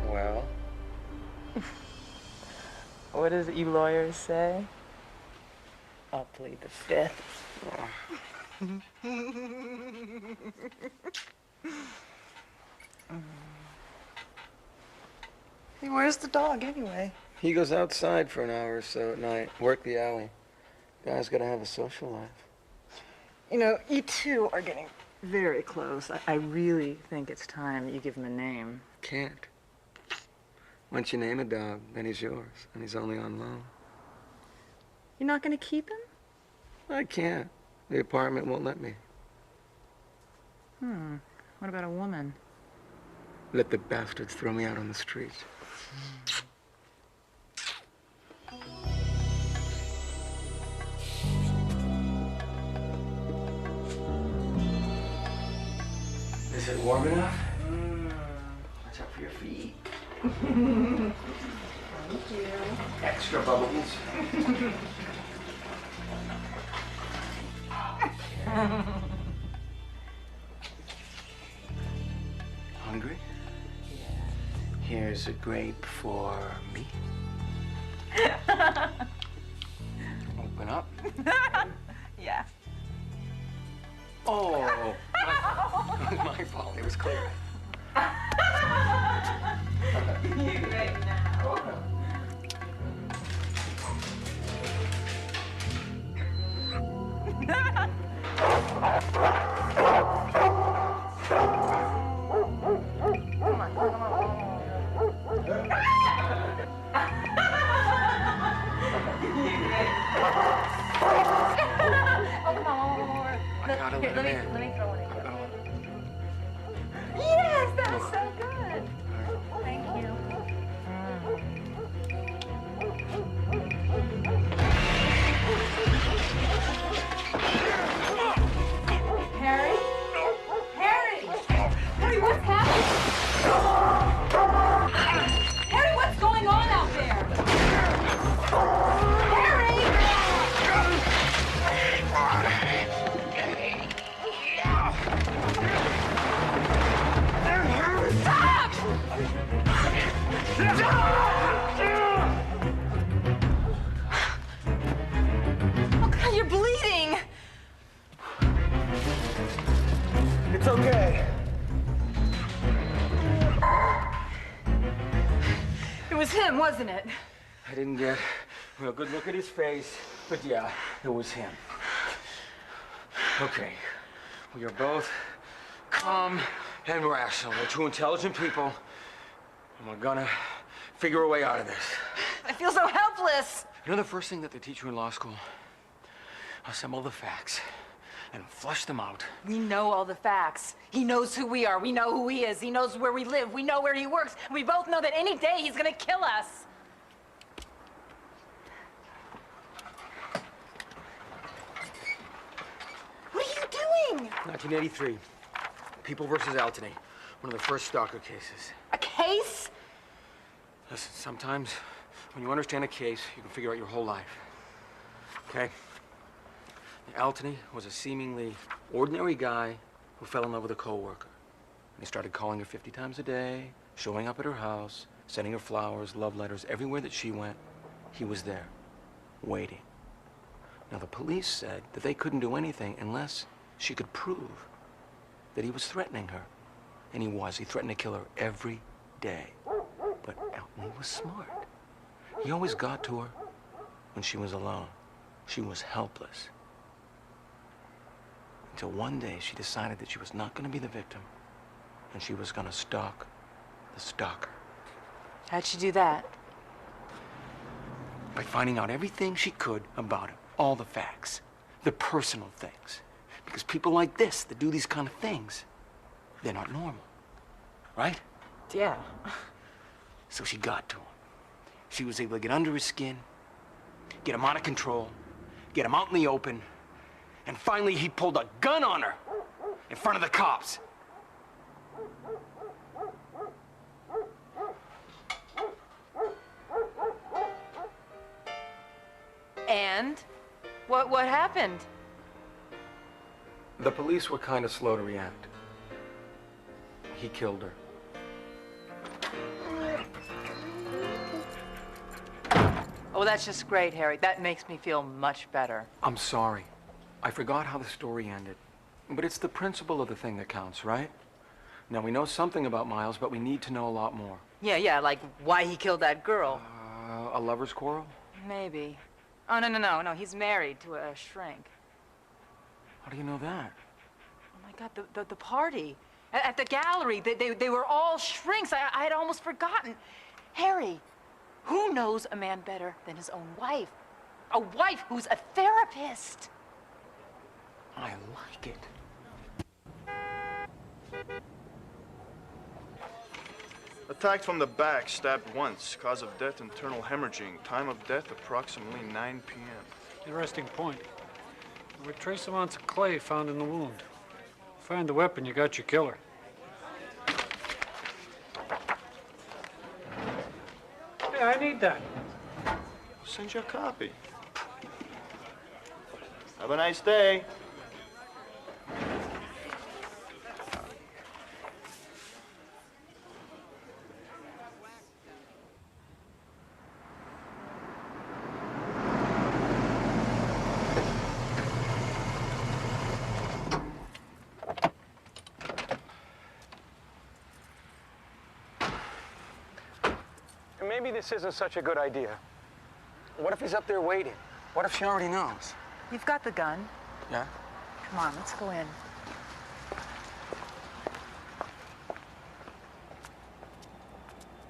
you? Well? What does you lawyers say? I'll plead the 5th. Hey, where's the dog anyway? He goes outside for an hour or so at night, work the alley. Guy's gotta have a social life. You know, you two are getting very close. I really think it's time you give him a name. Can't. Once you name a dog, then he's yours, and he's only on loan. You're not gonna keep him? I can't. The apartment won't let me. What about a woman? Let the bastards throw me out on the streets. Is it warm enough? Watch out for your feet. Thank you. Extra bubbles. Hungry? Yeah. Here's a grape for me. Open up. Yeah. Oh, my fault. It was clear. You're great now. Let me throw one at you. Yes, that was so good. Thank you. Harry? Harry! Harry, what's happening? Harry, what's going on out there? Harry! Stop! Oh, God, you're bleeding. It's okay. It was him, wasn't it? I didn't get a real good look at his face, but yeah, it was him. Okay, we are both calm and rational. We're two intelligent people, and we're gonna figure a way out of this. I feel so helpless. You know the first thing that they teach you in law school? Assemble the facts and flush them out. We know all the facts. He knows who we are. We know who he is. He knows where we live. We know where he works. We both know that any day he's gonna kill us. What are you doing? 1983. People versus Altony. One of the first stalker cases. A case? Listen, sometimes when you understand a case, you can figure out your whole life. Okay? Altony was a seemingly ordinary guy who fell in love with a coworker. And he started calling her 50 times a day, showing up at her house, sending her flowers, love letters. Everywhere that she went, he was there, waiting. Now, the police said that they couldn't do anything unless she could prove that he was threatening her. And he was. He threatened to kill her every day. But Elton was smart. He always got to her when she was alone. She was helpless. Until one day she decided that she was not going to be the victim, and she was going to stalk the stalker. How'd she do that? By finding out everything she could about him, all the facts, the personal things. Because people like this that do these kind of things, they're not normal, right? Yeah. So she got to him. She was able to get under his skin, get him out of control, get him out in the open, and finally he pulled a gun on her in front of the cops. And? What happened? The police were kind of slow to react. He killed her. Oh, that's just great, Harry. That makes me feel much better. I'm sorry. I forgot how the story ended. But it's the principle of the thing that counts, right? Now, we know something about Miles, but we need to know a lot more. Yeah, like why he killed that girl. A lover's quarrel? Maybe. Oh, no. He's married to a shrink. How do you know that? Oh, my God, the party. At the gallery, they were all shrinks. I had almost forgotten. Harry, who knows a man better than his own wife? A wife who's a therapist. I like it. Attacked from the back, stabbed once. Cause of death, internal hemorrhaging. Time of death, approximately 9 p.m. Interesting point. With trace amounts of clay found in the wound. Find the weapon, you got your killer. Hey, I need that. I'll send you a copy. Have a nice day. Maybe this isn't such a good idea. What if he's up there waiting? What if she already knows? You've got the gun. Yeah? Come on, let's go in.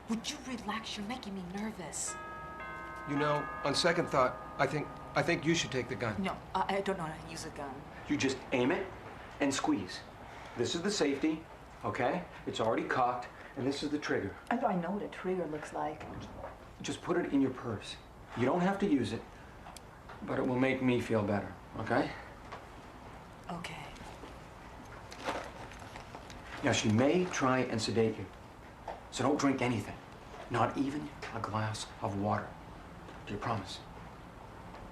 Would you relax? You're making me nervous. You know, on second thought, I think you should take the gun. No, I don't know how to use a gun. You just aim it and squeeze. This is the safety, okay? It's already cocked, and this is the trigger. I know what a trigger looks like. Just put it in your purse. You don't have to use it, but it will make me feel better, okay? Okay. Now, she may try and sedate you, so don't drink anything, not even a glass of water. Do you promise?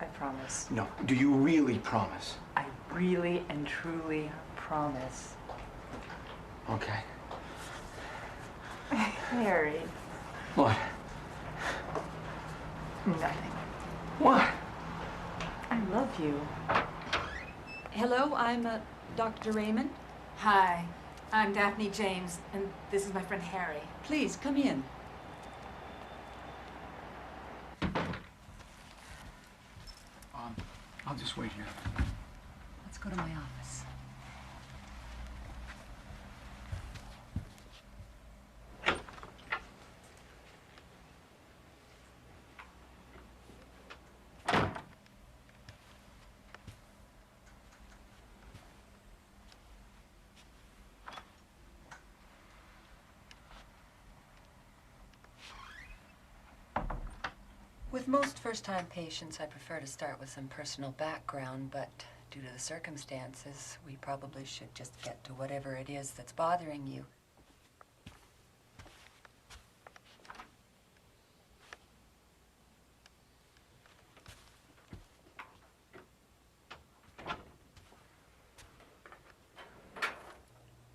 I promise. No. Do you really promise? I really and truly promise. Okay. Harry. What? Nothing. What? I love you. Hello, I'm Dr. Raymond. Hi, I'm Daphne James, and this is my friend Harry. Please, come in. I'll just wait here. Let's go to my office. With most first-time patients, I prefer to start with some personal background, but due to the circumstances, we probably should just get to whatever it is that's bothering you.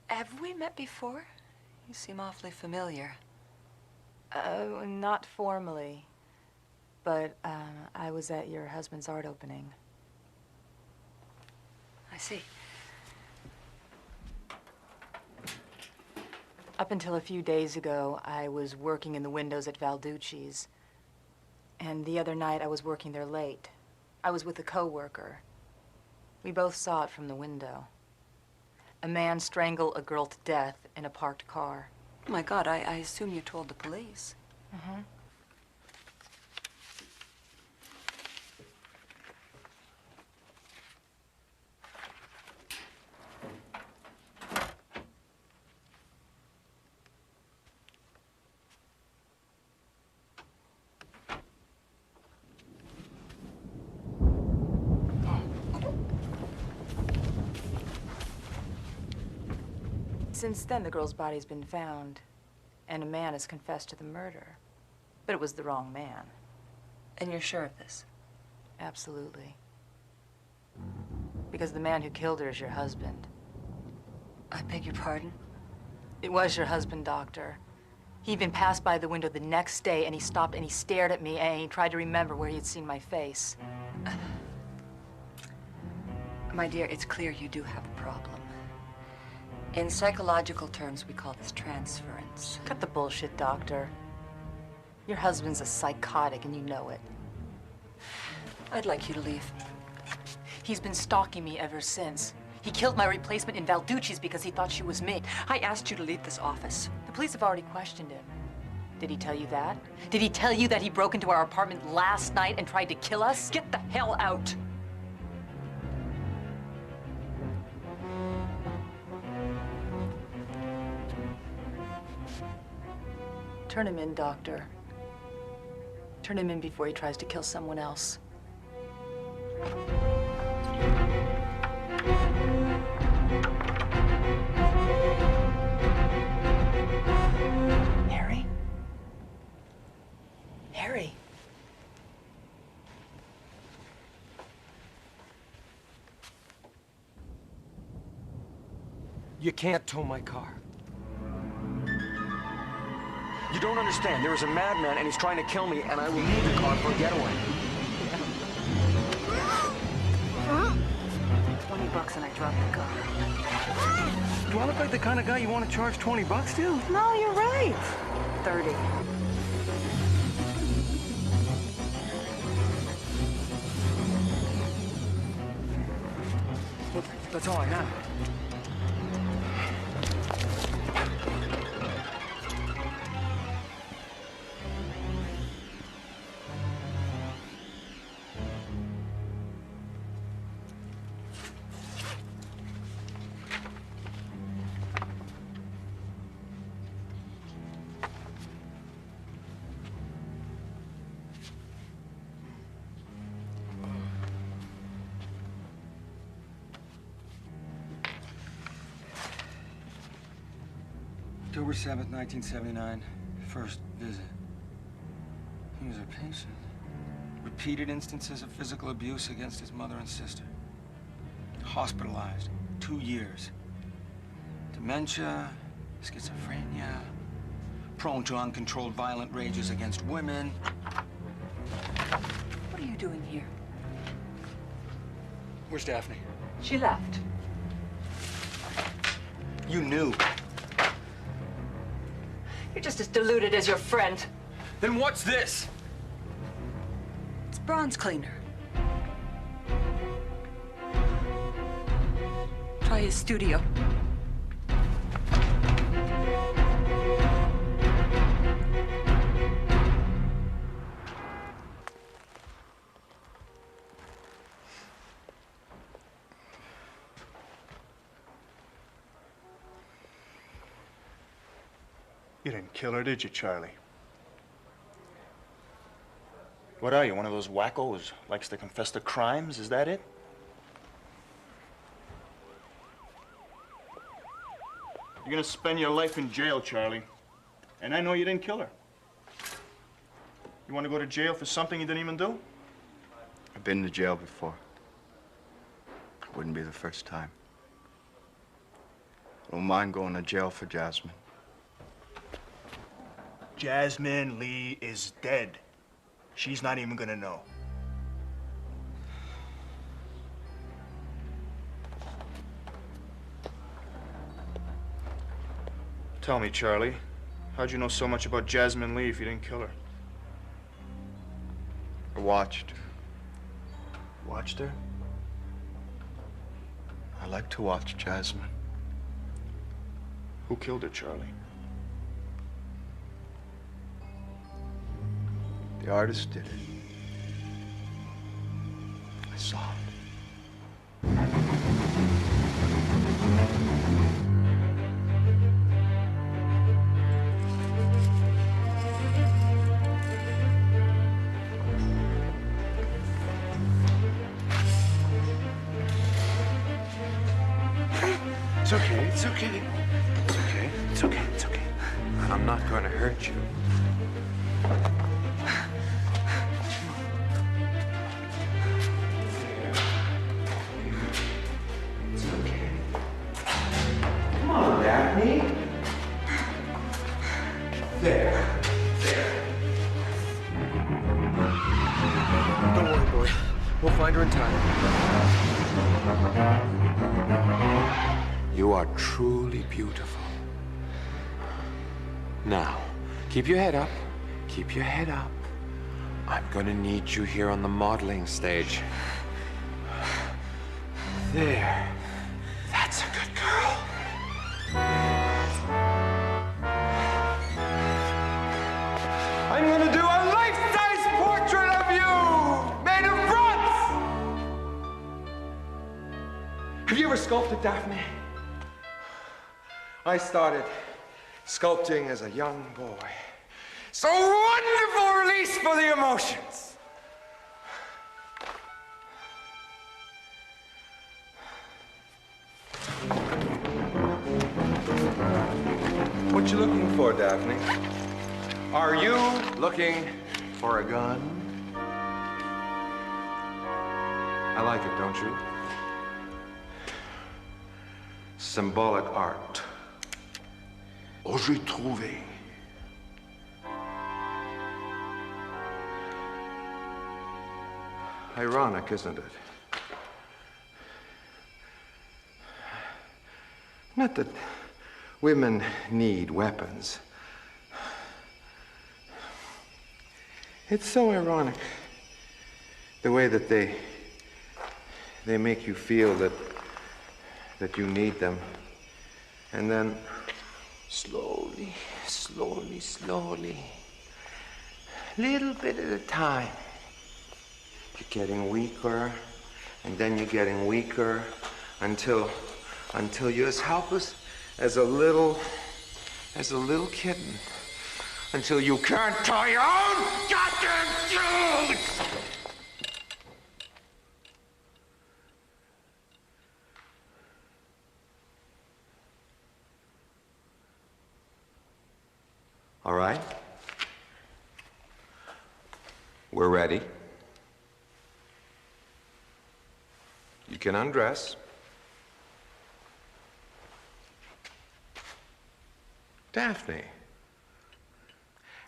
Have we met before? You seem awfully familiar. Not formally, but I was at your husband's art opening. I see. Up until a few days ago, I was working in the windows at Valducci's. And the other night, I was working there late. I was with a coworker. We both saw it from the window. A man strangle a girl to death in a parked car. Oh my God, I assume you told the police. Mm-hmm. Since then, the girl's body's been found, and a man has confessed to the murder. But it was the wrong man. And you're sure of this? Absolutely. Because the man who killed her is your husband. I beg your pardon? It was your husband, Doctor. He even passed by the window the next day, and he stopped and he stared at me, and he tried to remember where he'd seen my face. My dear, it's clear you do have a problem. In psychological terms, we call this transference. Cut the bullshit, Doctor. Your husband's a psychotic, and you know it. I'd like you to leave. He's been stalking me ever since. He killed my replacement in Valducci's because he thought she was me. I asked you to leave this office. The police have already questioned him. Did he tell you that? Did he tell you that he broke into our apartment last night and tried to kill us? Get the hell out! Turn him in, Doctor. Turn him in before he tries to kill someone else. Harry? Harry? You can't tow my car. You don't understand. There is a madman, and he's trying to kill me, and I will need the car for a getaway. $20 and I drop the car. Do I look like the kind of guy you want to charge $20 to? No, you're right. 30. Well, that's all I have. October 7th, 1979. First visit. He was a patient. Repeated instances of physical abuse against his mother and sister. Hospitalized. 2 years. Dementia, schizophrenia, prone to uncontrolled violent rages against women. What are you doing here? Where's Daphne? She left. You knew. You're just as deluded as your friend. Then what's this? It's bronze cleaner. Try his studio. You didn't kill her, did you, Charlie? What are you, one of those wackos who likes to confess to crimes? Is that it? You're gonna spend your life in jail, Charlie. And I know you didn't kill her. You want to go to jail for something you didn't even do? I've been to jail before. It wouldn't be the first time. I don't mind going to jail for Jasmine. Jasmine Lee is dead. She's not even gonna know. Tell me, Charlie, how'd you know so much about Jasmine Lee if you didn't kill her? I watched her. Watched her? I like to watch Jasmine. Who killed her, Charlie? The artist did it. I saw it. It's okay, it's okay. It's okay, it's okay, it's okay. I'm not going to hurt you. It's okay. Come on, Daphne. There. There. Don't worry, boy. We'll find her in time. You are truly beautiful. Now, keep your head up. Keep your head up. I'm gonna need you here on the modeling stage. There. That's a good girl. I'm gonna do a life-size portrait of you, made of bronze. Have you ever sculpted, Daphne? I started sculpting as a young boy. So wonderful release for the emotions. What you looking for, Daphne? Are you looking for a gun? I like it, don't you? Symbolic art. Oh, j'ai trouvé. Ironic, isn't it? Not that women need weapons. It's so ironic, the way that they make you feel that you need them. And then slowly, slowly, slowly, little bit at a time, you're getting weaker, and then you're getting weaker until you're as helpless as a little kitten, until you can't tie your own goddamn shoes! All right? We're ready. You can undress. Daphne.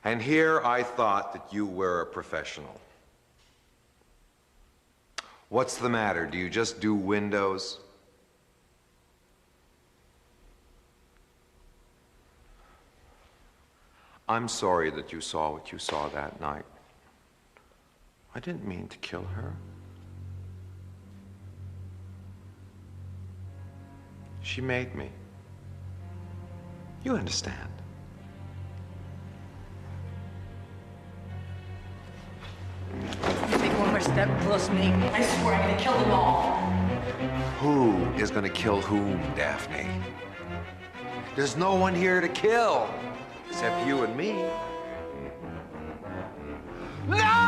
And here I thought that you were a professional. What's the matter? Do you just do windows? I'm sorry that you saw what you saw that night. I didn't mean to kill her. She made me. You understand? You take one more step close to me, I swear I'm gonna kill them all. Who is gonna kill whom, Daphne? There's no one here to kill, except you and me. No!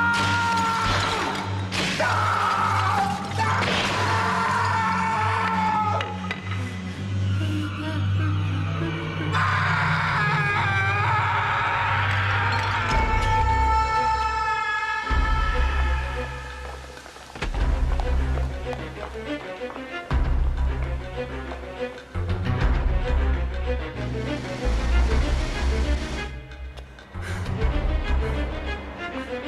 One,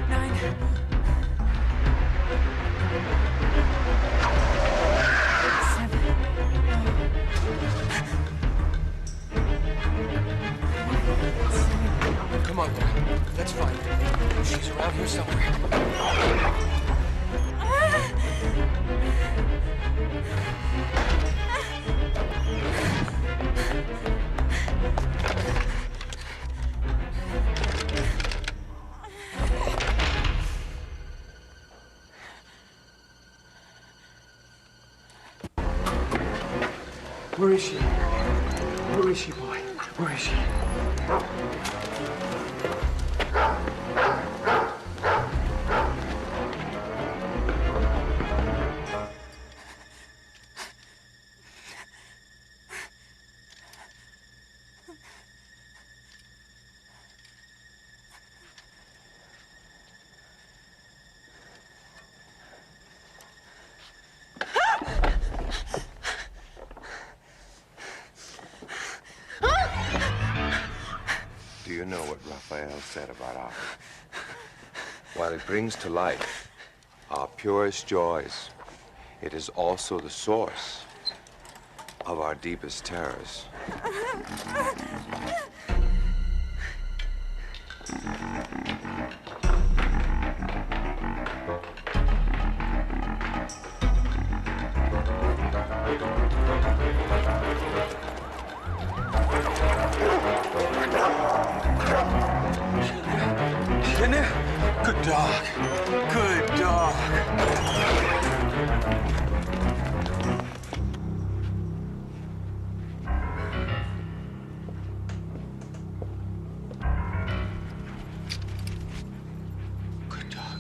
9. Come on, girl. Let's find her. She's around here somewhere. Where is she? Where is she, boy? Where is she? Do you know what Raphael said about art? While it brings to life our purest joys, it is also the source of our deepest terrors. In there? Good dog. Good dog. Good dog.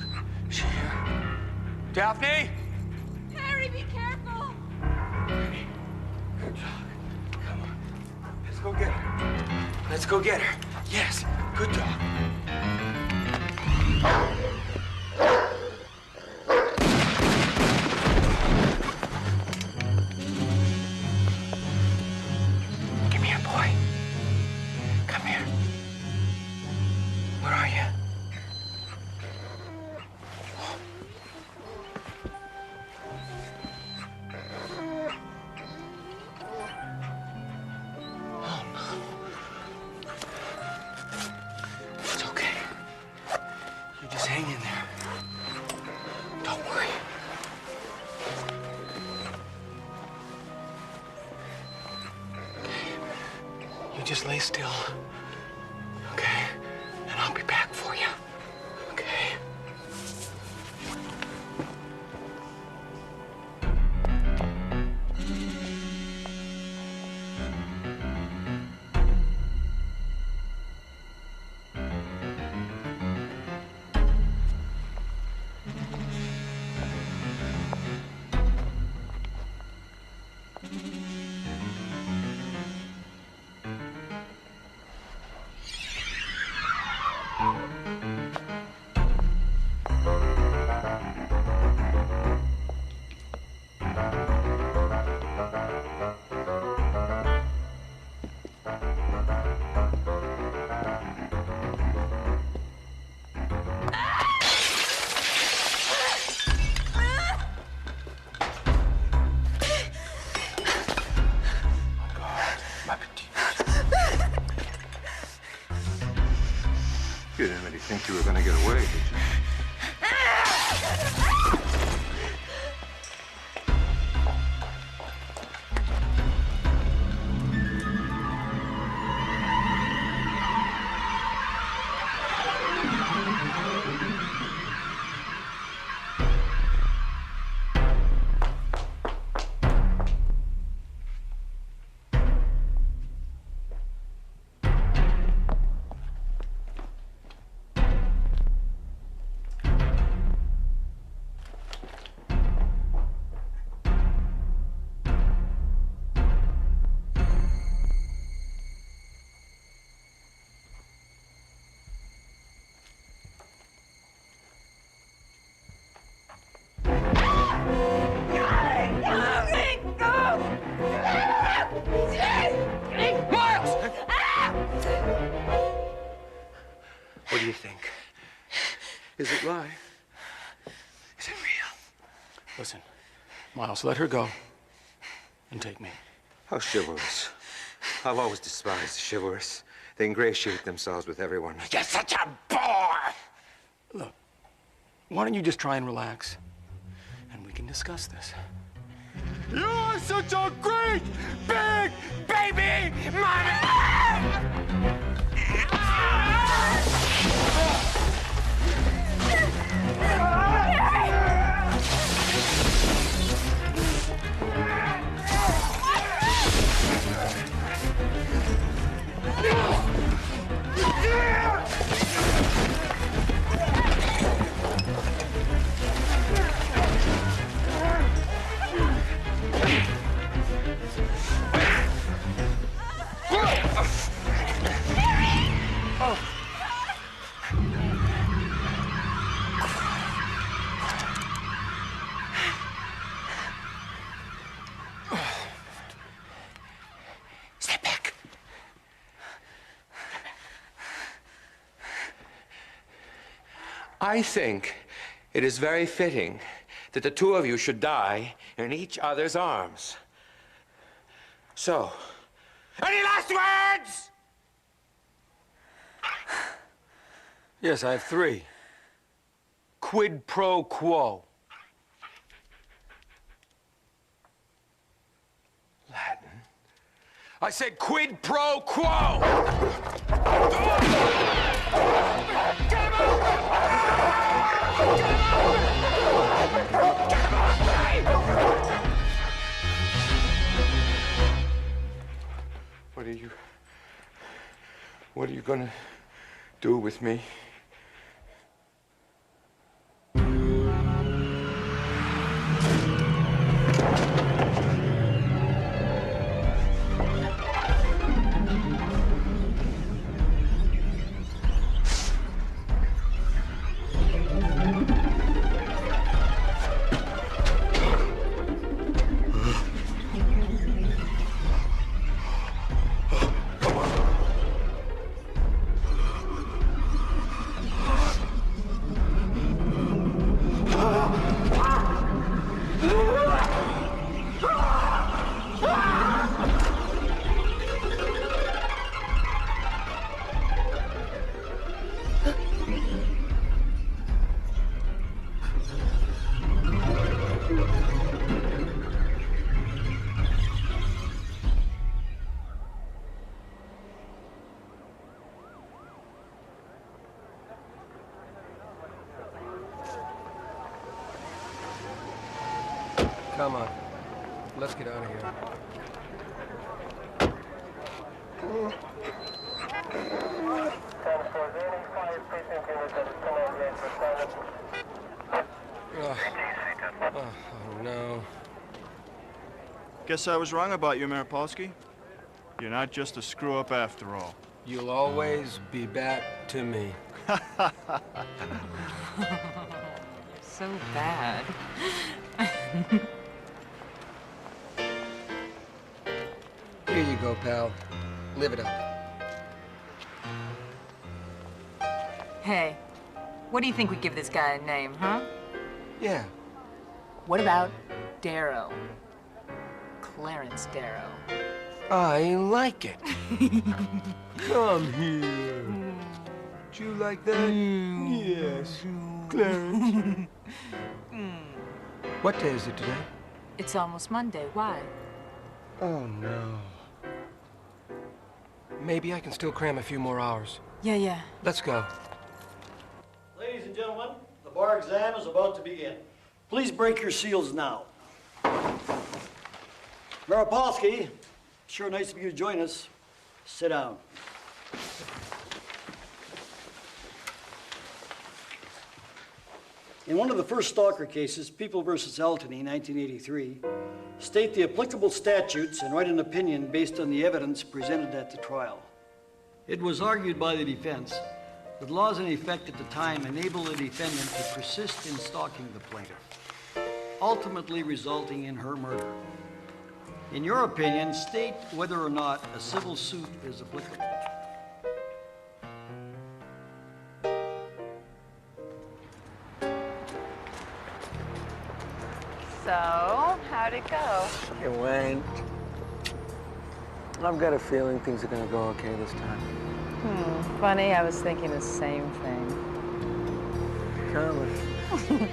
Is she here? Daphne? Harry, be careful! Good dog. Come on. Let's go get her. Let's go get her. Yes. Good dog. Come here, boy. Come here. Where are you? Oh, no. It's okay. You just hang in there. Don't worry. You just lay still. Okay? And I'll be back for you. Okay? You didn't really think you were gonna get away, did you? Is it lie? Is it real? Listen, Miles, let her go and take me. How chivalrous. I've always despised the chivalrous. They ingratiate themselves with everyone. You're such a bore! Look, why don't you just try and relax? And we can discuss this. You are such a great big baby mommy! Step back. I think it is very fitting that the two of you should die in each other's arms. So, any last words? Yes, I have 3. Quid pro quo. Latin. I said quid pro quo! What are you gonna do with me? Come on. Let's get out of here. Oh, no. Guess I was wrong about you, Maripolsky. You're not just a screw-up after all. You'll always be back to me. So bad. Here you go, pal. Live it up. Hey, what do you think we give this guy a name, huh? Yeah. What about Darrow? Clarence Darrow. I like it. Come here. Do you like that? Yes, Clarence. What day is it today? It's almost Monday. Why? Oh, no. Maybe I can still cram a few more hours. Yeah. Let's go. Ladies and gentlemen, the bar exam is about to begin. Please break your seals now. Maripolsky, sure nice of you to join us. Sit down. In one of the first stalker cases, People versus Altony, 1983, state the applicable statutes and write an opinion based on the evidence presented at the trial. It was argued by the defense that laws in effect at the time enable the defendant to persist in stalking the plaintiff, ultimately resulting in her murder. In your opinion, state whether or not a civil suit is applicable. So, how'd it go? It went. I've got a feeling things are gonna go okay this time. Funny, I was thinking the same thing. Tell me.